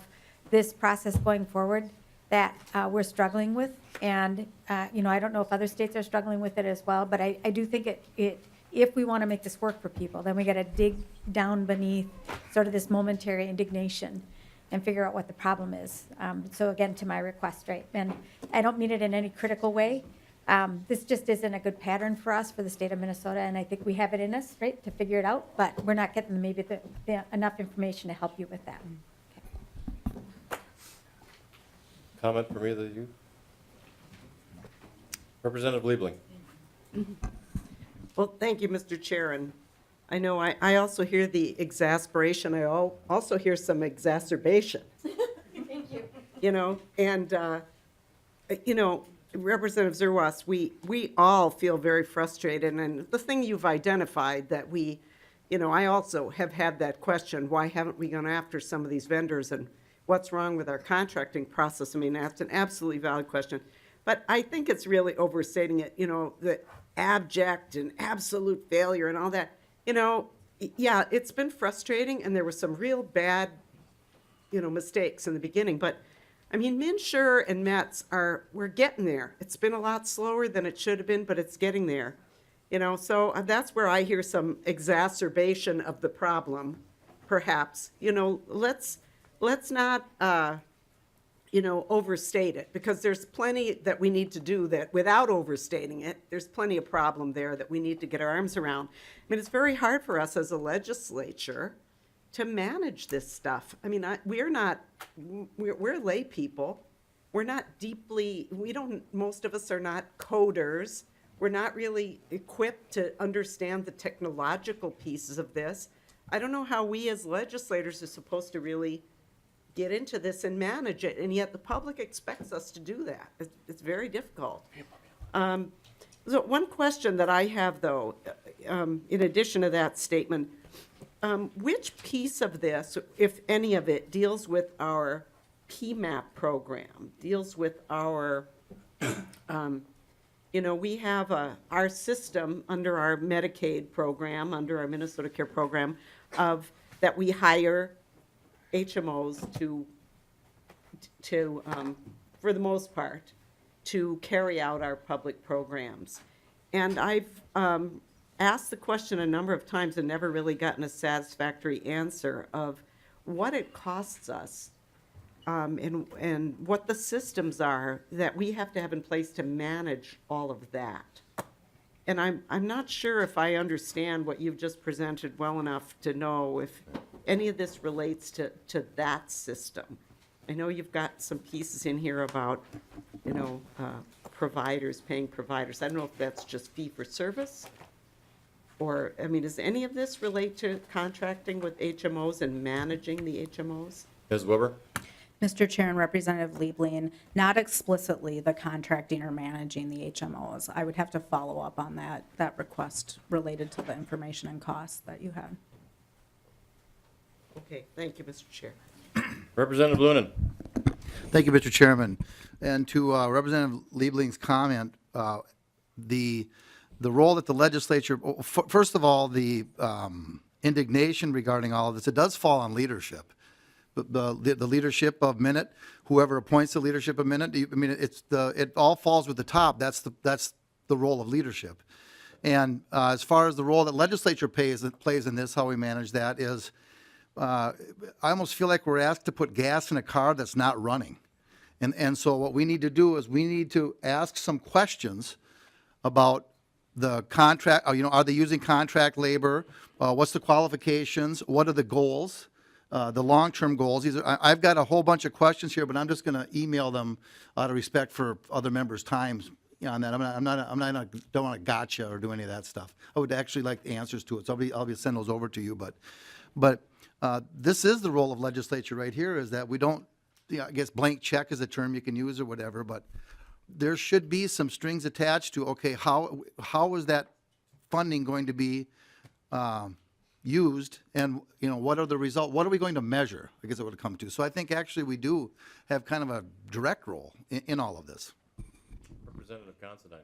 Speaker 10: this process going forward that we're struggling with. And, I don't know if other states are struggling with it as well, but I do think if we want to make this work for people, then we got to dig down beneath sort of this momentary indignation and figure out what the problem is. So again, to my request, right? And I don't mean it in any critical way. This just isn't a good pattern for us, for the state of Minnesota, and I think we have it in us, right, to figure it out, but we're not getting maybe enough information to help you with that.
Speaker 1: Comment from either of you? Representative Liebling?
Speaker 12: Well, thank you, Mr. Chair, and I know I also hear the exasperation. I also hear some exacerbation.
Speaker 10: Thank you.
Speaker 12: And you know, Representative Zerwas, we all feel very frustrated, and the thing you've identified that we, you know, I also have had that question, why haven't we gone after some of these vendors, and what's wrong with our contracting process? I mean, that's an absolutely valid question. But I think it's really overstating it, you know, the abject and absolute failure and all that. You know, yeah, it's been frustrating, and there were some real bad, you know, mistakes in the beginning, but I mean, MNsure and METS we're getting there. It's been a lot slower than it should have been, but it's getting there. You know, so that's where I hear some exacerbation of the problem, perhaps. You know, let's not, you know, overstate it, because there's plenty that we need to do that without overstating it. There's plenty of problem there that we need to get our arms around. I mean, it's very hard for us as a legislature to manage this stuff. I mean, we're lay people. We're not most of us are not coders. We're not really equipped to understand the technological pieces of this. I don't know how we as legislators are supposed to really get into this and manage it, and yet the public expects us to do that. It's very difficult. So one question that I have, though, in addition to that statement, which piece of this, if any of it, deals with our PMAP program, deals with our, you know, we have our system under our Medicaid program, under our Minnesota Care program, that we hire HMOs to for the most part, to carry out our public programs. And I've asked the question a number of times and never really gotten a satisfactory answer of what it costs us, and what the systems are that we have to have in place to manage all of that. And I'm not sure if I understand what you've just presented well enough to know if any of this relates to that system. I know you've got some pieces in here about, you know, providers, paying providers. I don't know if that's just fee for service, or, I mean, does any of this relate to contracting with HMOs and managing the HMOs?
Speaker 1: Ms. Weber?
Speaker 3: Mr. Chair and Representative Liebling, not explicitly the contracting or managing the HMOs. I would have to follow up on that request related to the information and costs that you had.
Speaker 12: Okay, thank you, Mr. Chair.
Speaker 1: Representative Lunan?
Speaker 2: Thank you, Mr. Chairman. And to Representative Liebling's comment, the role that the legislature, first of all, the indignation regarding all of this, it does fall on leadership. The leadership of Minute, whoever appoints the leadership of Minute, I mean, it all falls with the top. That's the role of leadership. And as far as the role that legislature plays in this, how we manage that is, I almost feel like we're asked to put gas in a car that's not running. And so what we need to do is we need to ask some questions about the contract, you know, are they using contract labor? What's the qualifications? What are the goals? The long-term goals. I've got a whole bunch of questions here, but I'm just going to email them out of respect for other members' times on that. Don't want to gotcha or do any of that stuff. I would actually like the answers to it, so I'll be send those over to you. But this is the role of legislature right here, is that we don't, you know, I guess blank check is a term you can use or whatever, but there should be some strings attached to, okay, how is that funding going to be used, and, you know, what are the results? What are we going to measure, I guess it would come to. So I think actually we do have kind of a direct role in all of this.
Speaker 1: Representative Considine?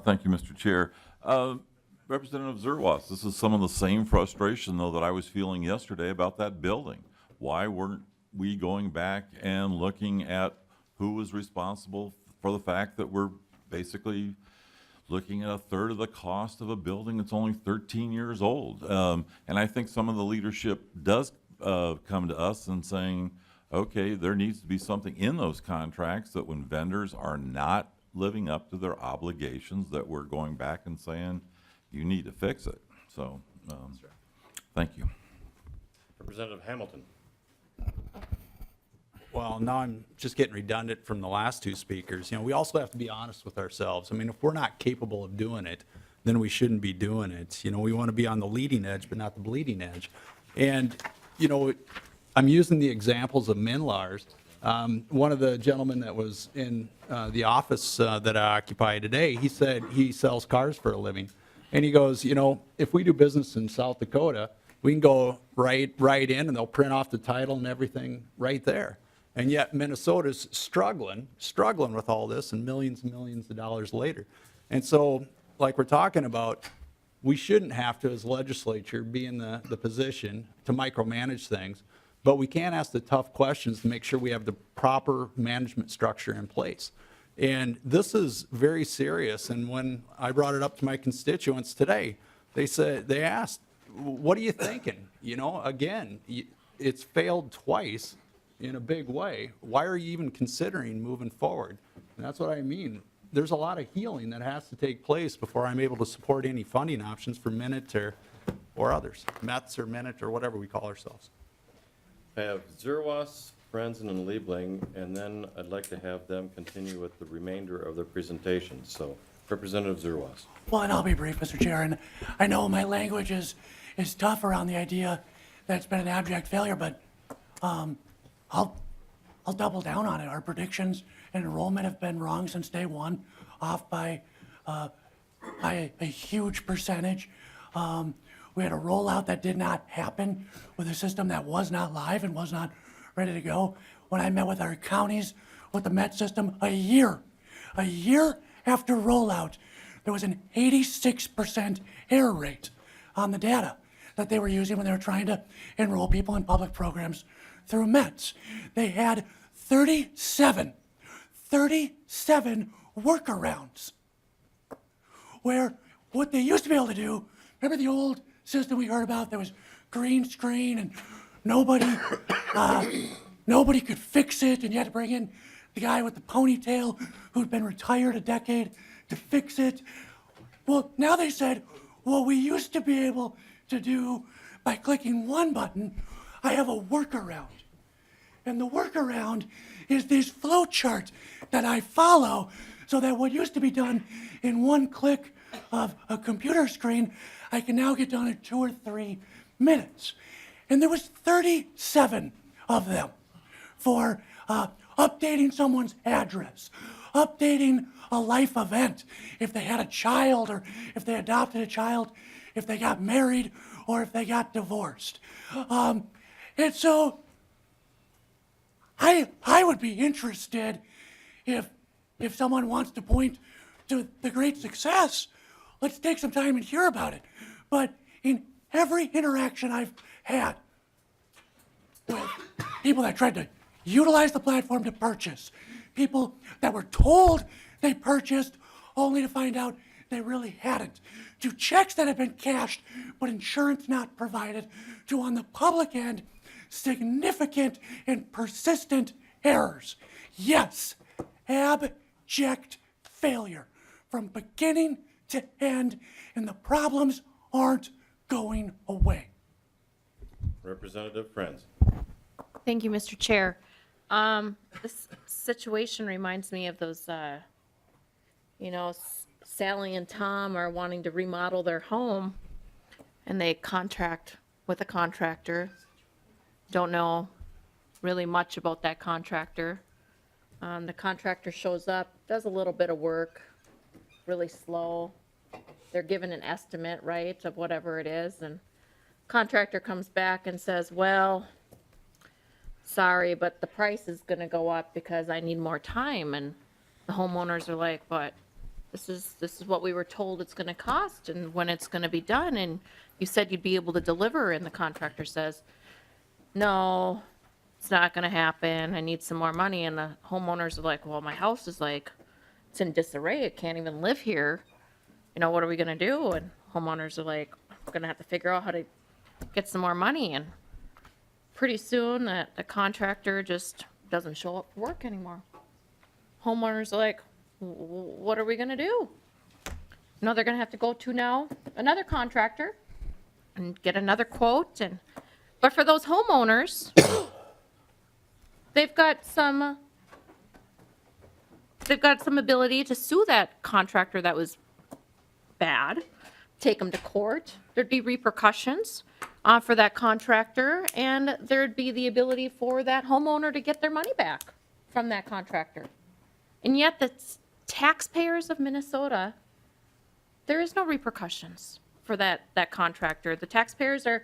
Speaker 13: Thank you, Mr. Chair. Representative Zerwas, this is some of the same frustration, though, that I was feeling yesterday about that building. Why weren't we going back and looking at who was responsible for the fact that we're basically looking at a third of the cost of a building that's only 13 years old? And I think some of the leadership does come to us and saying, okay, there needs to be something in those contracts that when vendors are not living up to their obligations, that we're going back and saying, you need to fix it. So, thank you.
Speaker 1: Representative Hamilton?
Speaker 7: Well, now I'm just getting redundant from the last two speakers. You know, we also have to be honest with ourselves. I mean, if we're not capable of doing it, then we shouldn't be doing it. You know, we want to be on the leading edge, but not the bleeding edge. And, you know, I'm using the examples of MNlars One of the gentlemen that was in the office that I occupy today, he said he sells cars for a living. And he goes, you know, if we do business in South Dakota, we can go right in and they'll print off the title and everything right there. And yet Minnesota's struggling with all this and millions of dollars later. And so, like we're talking about, we shouldn't have to, as legislature, be in the position to micromanage things, but we can ask the tough questions to make sure we have the proper management structure in place. And this is very serious, and when I brought it up to my constituents today, they asked, what are you thinking? You know, again, it's failed twice in a big way. Why are you even considering moving forward? And that's what I mean. There's a lot of healing that has to take place before I'm able to support any funding options for Minute or others, METS or Minute or whatever we call ourselves.
Speaker 1: I have Zerwas, Frenzen, and Liebling, and then I'd like to have them continue with the remainder of their presentation. So Representative Zerwas.
Speaker 11: Well, and I'll be brief, Mr. Chair, and I know my language is tough around the idea that it's been an abject failure, but I'll double down on it. Our predictions and enrollment have been wrong since day one, off by a huge percentage. We had a rollout that did not happen with a system that was not live and was not ready to go. When I met with our counties with the MET system, a year after rollout, there was an 86% error rate on the data that they were using when they were trying to enroll people in public programs through METS. They had 37 workarounds where what they used to be able to do, remember the old system we heard about that was green screen and nobody could fix it, and you had to bring in the guy with the ponytail who'd been retired a decade to fix it. Well, now they said, what we used to be able to do by clicking one button, I have a workaround. And the workaround is this flow chart that I follow so that what used to be done in one click of a computer screen, I can now get done in 2 or 3 minutes. And there was 37 of them for updating someone's address, updating a life event, if they had a child or if they adopted a child, if they got married or if they got divorced. And so I would be interested if someone wants to point to the great success, let's take some time and hear about it. But in every interaction I've had with people that tried to utilize the platform to purchase, people that were told they purchased only to find out they really hadn't, to checks that had been cashed but insurance not provided, to on the public end, significant and persistent errors. Yes, abject failure from beginning to end, and the problems aren't going away.
Speaker 1: Representative Friends.
Speaker 14: Thank you, Mr. Chair. This situation reminds me of those, Sally and Tom are wanting to remodel their home, and they contract with a contractor. Don't know really much about that contractor. The contractor shows up, does a little bit of work, really slow. They're given an estimate, right, of whatever it is, and contractor comes back and says, well, sorry, but the price is gonna go up because I need more time. And the homeowners are like, but this is what we were told it's gonna cost and when it's gonna be done, and you said you'd be able to deliver. And the contractor says, no, it's not gonna happen, I need some more money. And the homeowners are like, well, my house is like, it's in disarray, I can't even live here. What are we gonna do? And homeowners are like, we're gonna have to figure out how to get some more money. And pretty soon the contractor just doesn't show up for work anymore. Homeowners are like, what are we gonna do? They're gonna have to go to now another contractor and get another quote. But for those homeowners, they've got some ability to sue that contractor that was bad, take them to court. There'd be repercussions. for that contractor, and there'd be the ability for that homeowner to get their money back from that contractor. And yet the taxpayers of Minnesota, there is no repercussions for that contractor. The taxpayers are,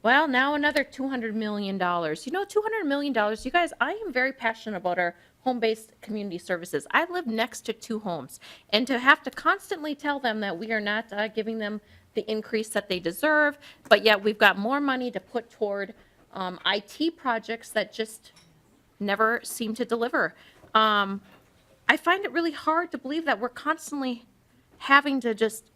Speaker 14: well, now another $200 million. You know, $200 million, you guys, I am very passionate about our home-based community services. I live next to 2 homes, and to have to constantly tell them that we are not giving them the increase that they deserve, but yet we've got more money to put toward IT projects that just never seem to deliver. I find it really hard to believe that we're constantly having to just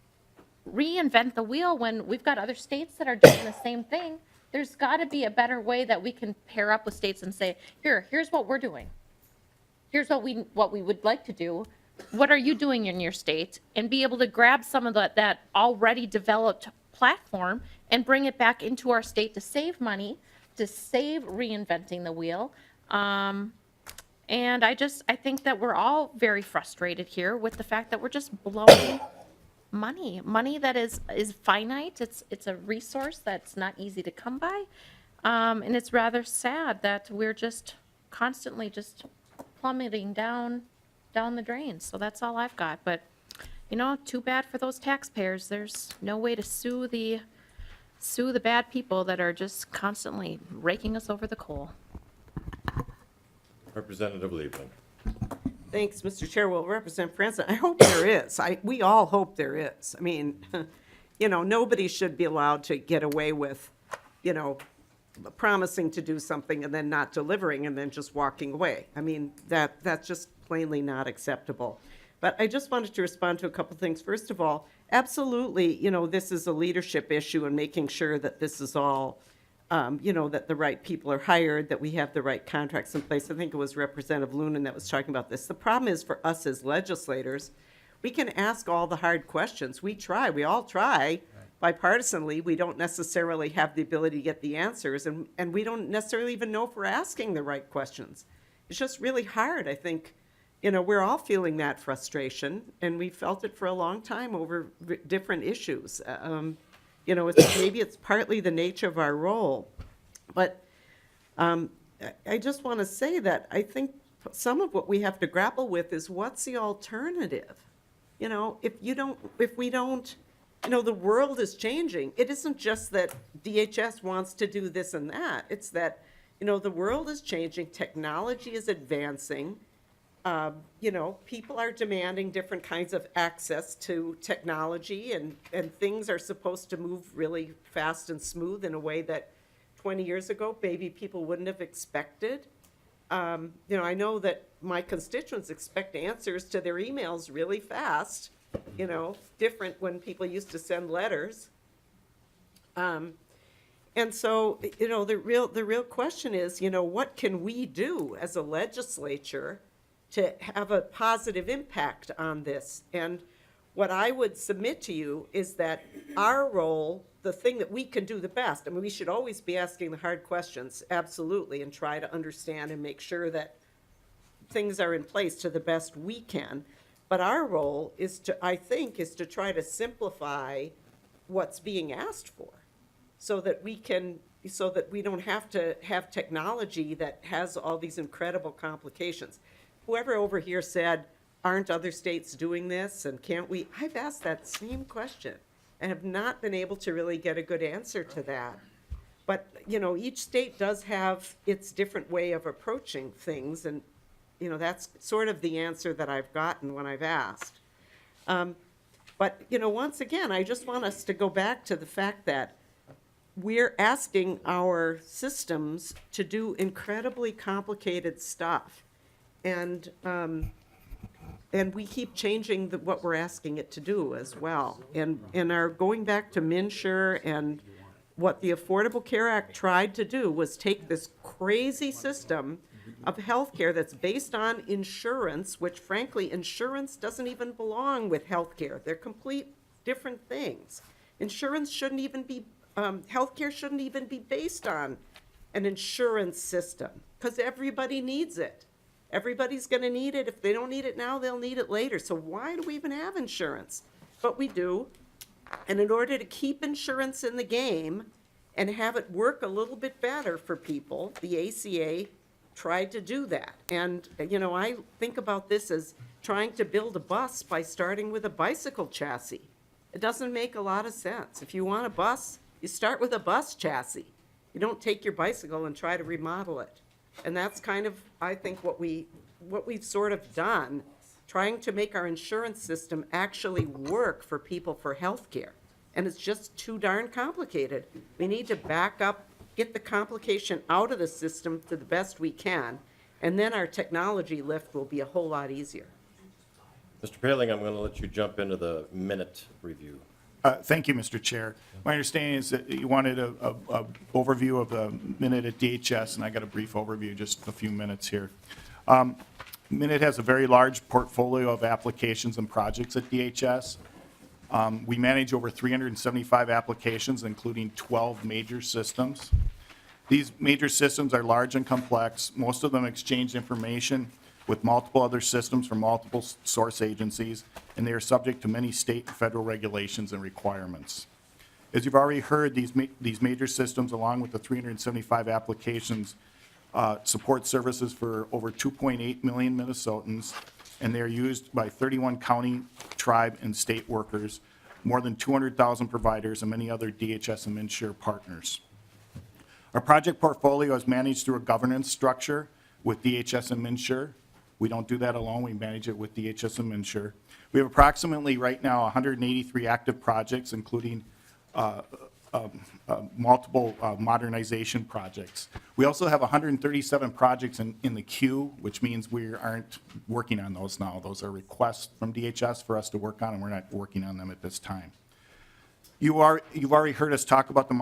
Speaker 14: reinvent the wheel when we've got other states that are doing the same thing. There's got to be a better way that we can pair up with states and say, here's what we're doing. Here's what we would like to do. What are you doing in your state? And be able to grab some of that already developed platform and bring it back into our state to save money, to save reinventing the wheel. And I think that we're all very frustrated here with the fact that we're just blowing money that is finite. It's a resource that's not easy to come by. And it's rather sad that we're just constantly just plummeting down the drain. So that's all I've got. But, you know, too bad for those taxpayers. There's no way to sue the bad people that are just constantly raking us over the coal.
Speaker 1: Representative Liebling.
Speaker 12: Thanks, Mr. Chair. Well, Representative Franson, I hope there is. We all hope there is. I mean, you know, nobody should be allowed to get away with, you know, promising to do something and then not delivering and then just walking away. I mean, that's just plainly not acceptable. But I just wanted to respond to a couple things. First of all, absolutely, you know, this is a leadership issue and making sure that this is all, you know, that the right people are hired, that we have the right contracts in place. I think it was Representative Lunan that was talking about this. The problem is for us as legislators, we can ask all the hard questions. We all try. Bipartisanly, we don't necessarily have the ability to get the answers, and we don't necessarily even know if we're asking the right questions. It's just really hard. I think, you know, we're all feeling that frustration, and we felt it for a long time over different issues. You know, maybe it's partly the nature of our role, but I just want to say that I think some of what we have to grapple with is what's the alternative? You know, if we don't, you know, the world is changing. It isn't just that DHS wants to do this and that. It's that, you know, the world is changing, technology is advancing. You know, people are demanding different kinds of access to technology, and things are supposed to move really fast and smooth in a way that 20 years ago, maybe people wouldn't have expected. You know, I know that my constituents expect answers to their emails really fast, you know, different when people used to send letters. And so, you know, the real question is, you know, what can we do as a legislature to have a positive impact on this? And what I would submit to you is that our role, the thing that we can do the best, I mean, we should always be asking the hard questions, absolutely, and try to understand and make sure that things are in place to the best we can. But our role is to, I think, is to try to simplify what's being asked for so that we don't have to have technology that has all these incredible complications. Whoever over here said, aren't other states doing this and can't we? I've asked that same question and have not been able to really get a good answer to that. But, you know, each state does have its different way of approaching things, and, you know, that's sort of the answer that I've gotten when I've asked. But, you know, once again, I just want us to go back to the fact that we're asking our systems to do incredibly complicated stuff. And we keep changing what we're asking it to do as well. And our going back to MNsure, and what the Affordable Care Act tried to do was take this crazy system of healthcare that's based on insurance, which frankly, insurance doesn't even belong with healthcare. They're complete different things. Insurance shouldn't even be, healthcare shouldn't even be based on an insurance system, because everybody needs it. Everybody's going to need it. If they don't need it now, they'll need it later. So why do we even have insurance? But we do. And in order to keep insurance in the game and have it work a little bit better for people. The ACA tried to do that. And, I think about this as trying to build a bus by starting with a bicycle chassis. It doesn't make a lot of sense. If you want a bus, you start with a bus chassis. You don't take your bicycle and try to remodel it. And that's kind of, I think, what we've sort of done, trying to make our insurance system actually work for people for health care. And it's just too darn complicated. We need to back up, get the complication out of the system to the best we can, and then our technology lift will be a whole lot easier.
Speaker 1: Mr. Paling, I'm going to let you jump into the minute review.
Speaker 4: Thank you, Mr. Chair. My understanding is that you wanted a overview of the minute at DHS, and I got a brief overview, just a few minutes here. Minute has a very large portfolio of applications and projects at DHS. We manage over 375 applications, including 12 major systems. These major systems are large and complex. Most of them exchange information with multiple other systems from multiple source agencies, and they are subject to many state and federal regulations and requirements. As you've already heard, these major systems, along with the 375 applications, support services for over 2.8 million Minnesotans, and they are used by 31 county, tribe, and state workers, more than 200,000 providers, and many other DHS and MNsure partners. Our project portfolio is managed through a governance structure with DHS and MNsure. We don't do that alone. We manage it with DHS and MNsure. We have approximately right now 183 active projects, including multiple modernization projects. We also have 137 projects in the queue, which means we aren't working on those now. Those are requests from DHS for us to work on, and we're not working on them at this time. You've already heard us talk about the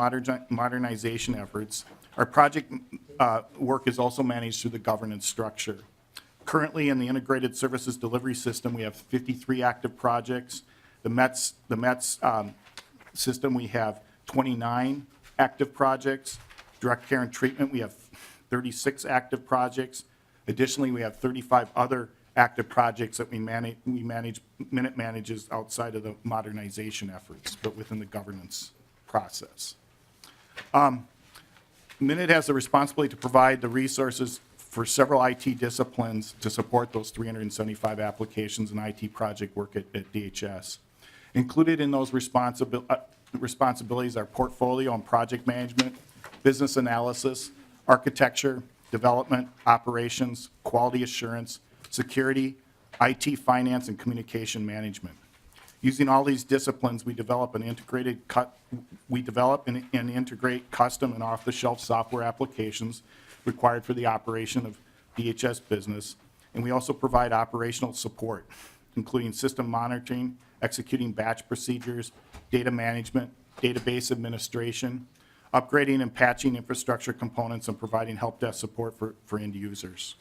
Speaker 4: modernization efforts. Our project work is also managed through the governance structure. Currently, in the integrated services delivery system, we have 53 active projects. The METS system, we have 29 active projects. Direct care and treatment, we have 36 active projects. Additionally, we have 35 other active projects that Minute manages outside of the modernization efforts, but within the governance process. Minute has the responsibility to provide the resources for several IT disciplines to support those 375 applications and IT project work at DHS. Included in those responsibilities are portfolio and project management, business analysis, architecture, development, operations, quality assurance, security, IT finance, and communication management. Using all these disciplines, we develop and integrate custom and off-the-shelf software applications required for the operation of DHS business, and we also provide operational support, including system monitoring, executing batch procedures, data management, database administration, upgrading and patching infrastructure components, and providing help desk support for end users.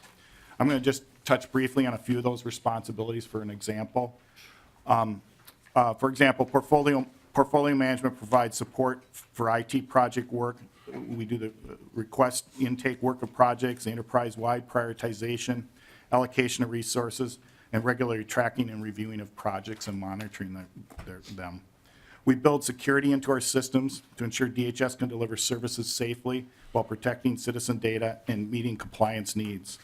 Speaker 4: I'm going to just touch briefly on a few of those responsibilities for an example. For example, portfolio management provides support for IT project work. We do the request intake work of projects, enterprise-wide prioritization, allocation of resources, and regular tracking and reviewing of projects and monitoring them. We build security into our systems to ensure DHS can deliver services safely while protecting citizen data and meeting compliance needs.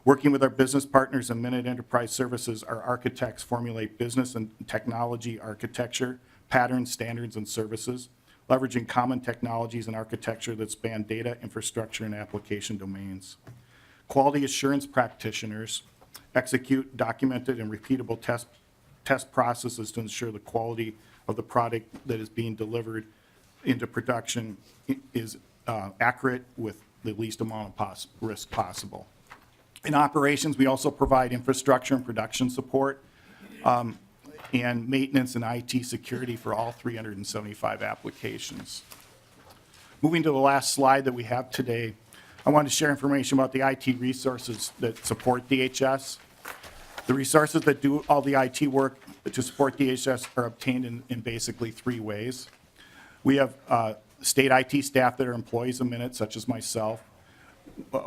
Speaker 4: Working with our business partners in Minute Enterprise Services, our architects formulate business and technology architecture, patterns, standards, and services, leveraging common technologies and architecture that span data, infrastructure, and application domains. Quality assurance practitioners execute documented and repeatable test processes to ensure the quality of the product that is being delivered into production is accurate with the least amount of risk possible. In operations, we also provide infrastructure and production support and maintenance and IT security for all 375 applications. Moving to the last slide that we have today, I want to share information about the IT resources that support DHS. The resources that do all the IT work to support DHS are obtained in basically three ways. We have state IT staff that are employees of Minute, such as myself.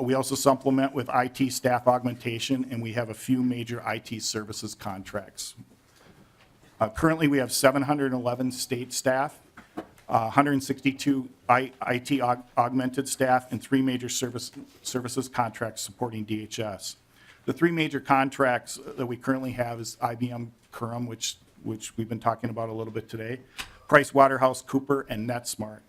Speaker 4: We also supplement with IT staff augmentation, and we have a few major IT services contracts. Currently, we have 711 state staff. 162 IT augmented staff, and 3 major services contracts supporting DHS. The 3 major contracts that we currently have is IBM Current, which we've been talking about a little bit today, Price Waterhouse Cooper, and NetSmart.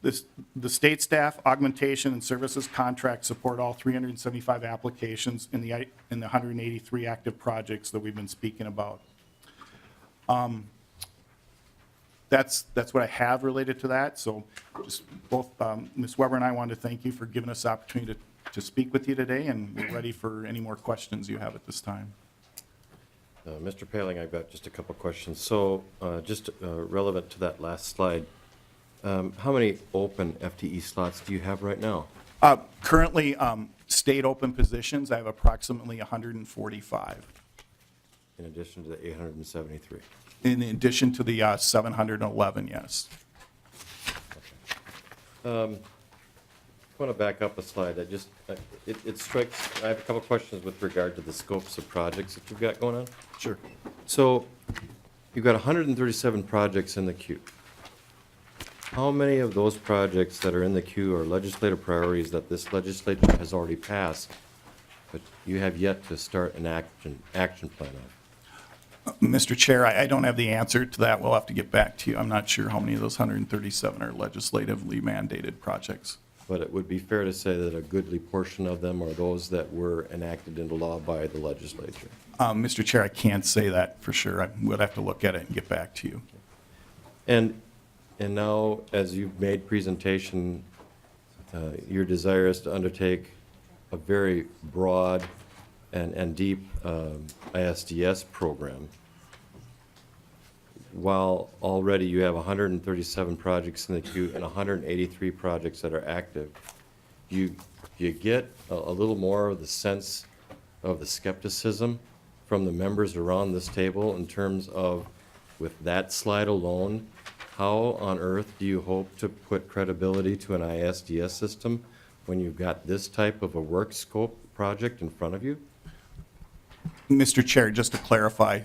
Speaker 4: The state staff augmentation and services contracts support all 375 applications in the 183 active projects that we've been speaking about. That's what I have related to that. So just both Ms. Weber and I wanted to thank you for giving us the opportunity to speak with you today, and we're ready for any more questions you have at this time.
Speaker 1: Mr. Paling, I've got just a couple questions. So just relevant to that last slide, how many open FTE slots do you have right now?
Speaker 4: Currently, state open positions, I have approximately 145.
Speaker 1: In addition to the 873?
Speaker 4: In addition to the 711, yes.
Speaker 1: I want to back up a slide. It strikes, I have a couple questions with regard to the scopes of projects that you've got going on.
Speaker 4: Sure.
Speaker 1: So you've got 137 projects in the queue. How many of those projects that are in the queue are legislative priorities that this legislature has already passed, but you have yet to start an action plan on?
Speaker 4: Mr. Chair, I don't have the answer to that. We'll have to get back to you. I'm not sure how many of those 137 are legislatively mandated projects.
Speaker 1: But it would be fair to say that a goodly portion of them are those that were enacted into law by the legislature.
Speaker 4: Mr. Chair, I can't say that for sure. I would have to look at it and get back to you.
Speaker 1: And now, as you've made presentation, your desire is to undertake a very broad and deep ISDS program. While already you have 137 projects in the queue and 183 projects that are active, you get a little more of the sense of the skepticism from the members around this table in terms of, with that slide alone, how on earth do you hope to put credibility to an ISDS system when you've got this type of a work scope project in front of you?
Speaker 4: Mr. Chair, just to clarify,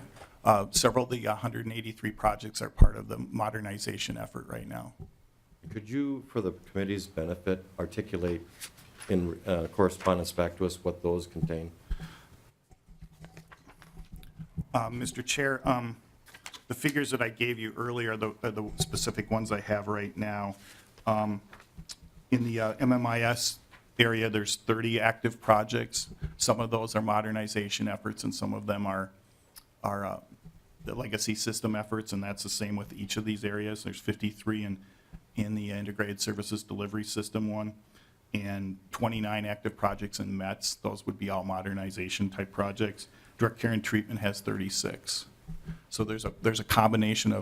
Speaker 4: several of the 183 projects are part of the modernization effort right now.
Speaker 1: Could you, for the committee's benefit, articulate in correspondence back to us what those contain?
Speaker 4: Mr. Chair, the figures that I gave you earlier are the specific ones I have right now. In the MMIS area, there's 30 active projects. Some of those are modernization efforts, and some of them are the legacy system efforts, and that's the same with each of these areas. There's 53 in the integrated services delivery system one, and 29 active projects in METS. Those would be all modernization type projects. Direct care and treatment has 36. So there's a combination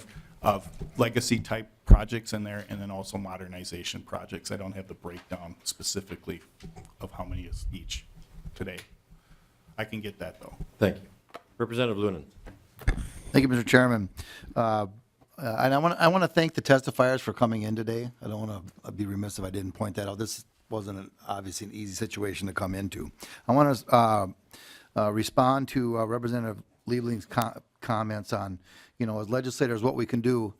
Speaker 4: of legacy type projects in there, and then also modernization projects. I don't have the breakdown specifically of how many is each today. I can get that though.
Speaker 1: Thank you. Representative Lunan.
Speaker 2: Thank you, Mr. Chairman. And I want to thank the testifiers for coming in today. I don't want to be remiss if I didn't point that out. This wasn't obviously an easy situation to come into. I want to respond to Representative Liebling's comments on, as legislators, what we can do.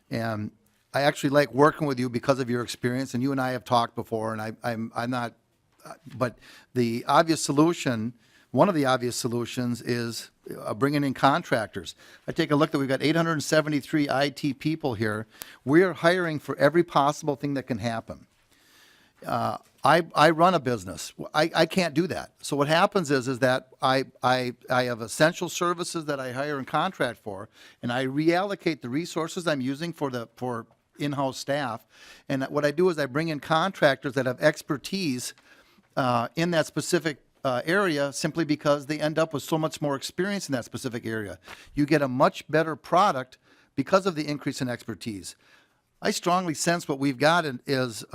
Speaker 2: And I actually like working with you because of your experience, and you and I have talked before, and I'm not, but the obvious solution, one of the obvious solutions is bringing in contractors. I take a look that we've got 873 IT people here. We're hiring for every possible thing that can happen. I run a business. I can't do that. So what happens is that I have essential services that I hire and contract for, and I reallocate the resources I'm using for in-house staff. And what I do is I bring in contractors that have expertise in that specific area, simply because they end up with so much more experience in that specific area. You get a much better product because of the increase in expertise. I strongly sense what we've got is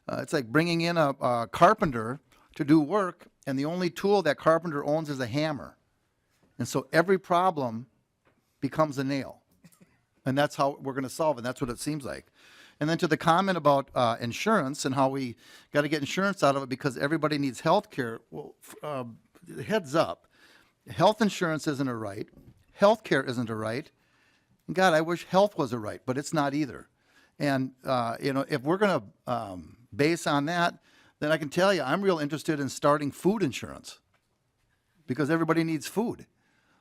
Speaker 2: it's like bringing in a carpenter to do work, and the only tool that carpenter owns is a hammer. And so every problem becomes a nail. And that's how we're going to solve it. And that's what it seems like. And then to the comment about insurance and how we got to get insurance out of it because everybody needs health care. Well, heads up, health insurance isn't a right. Health care isn't a right. And God, I wish health was a right, but it's not either. And, if we're going to base on that, then I can tell you, I'm real interested in starting food insurance because everybody needs food.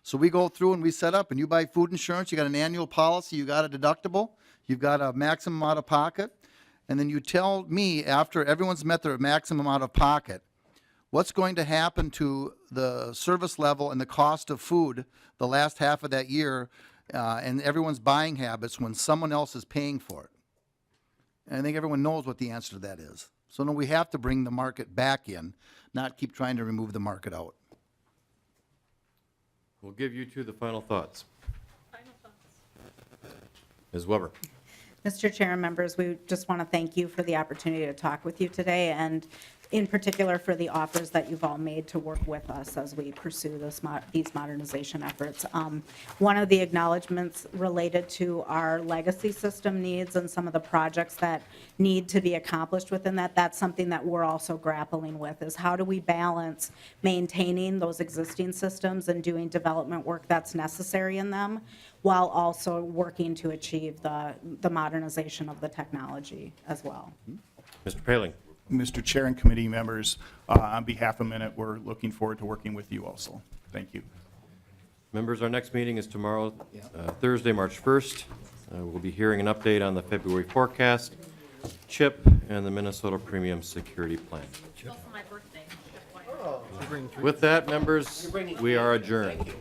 Speaker 2: So we go through and we set up, and you buy food insurance, you got an annual policy, you got a deductible, you've got a maximum out of pocket, and then you tell me after everyone's met their maximum out of pocket, what's going to happen to the service level and the cost of food the last half of that year and everyone's buying habits when someone else is paying for it. And I think everyone knows what the answer to that is. So no, we have to bring the market back in, not keep trying to remove the market out.
Speaker 1: We'll give you two the final thoughts. Ms. Weber.
Speaker 3: Mr. Chair and members, we just want to thank you for the opportunity to talk with you today, and in particular for the offers that you've all made to work with us as we pursue these modernization efforts. One of the acknowledgments related to our legacy system needs and some of the projects that need to be accomplished within that, that's something that we're also grappling with, is how do we balance maintaining those existing systems and doing development work that's necessary in them, while also working to achieve the modernization of the technology as well.
Speaker 1: Mr. Paling.
Speaker 4: Mr. Chair and committee members, on behalf of Minute, we're looking forward to working with you also. Thank you.
Speaker 1: Members, our next meeting is tomorrow, Thursday, March 1st. We'll be hearing an update on the February forecast, CHIP, and the Minnesota Premium Security Plan.
Speaker 14: Also my birthday.
Speaker 1: With that, members, we are adjourned.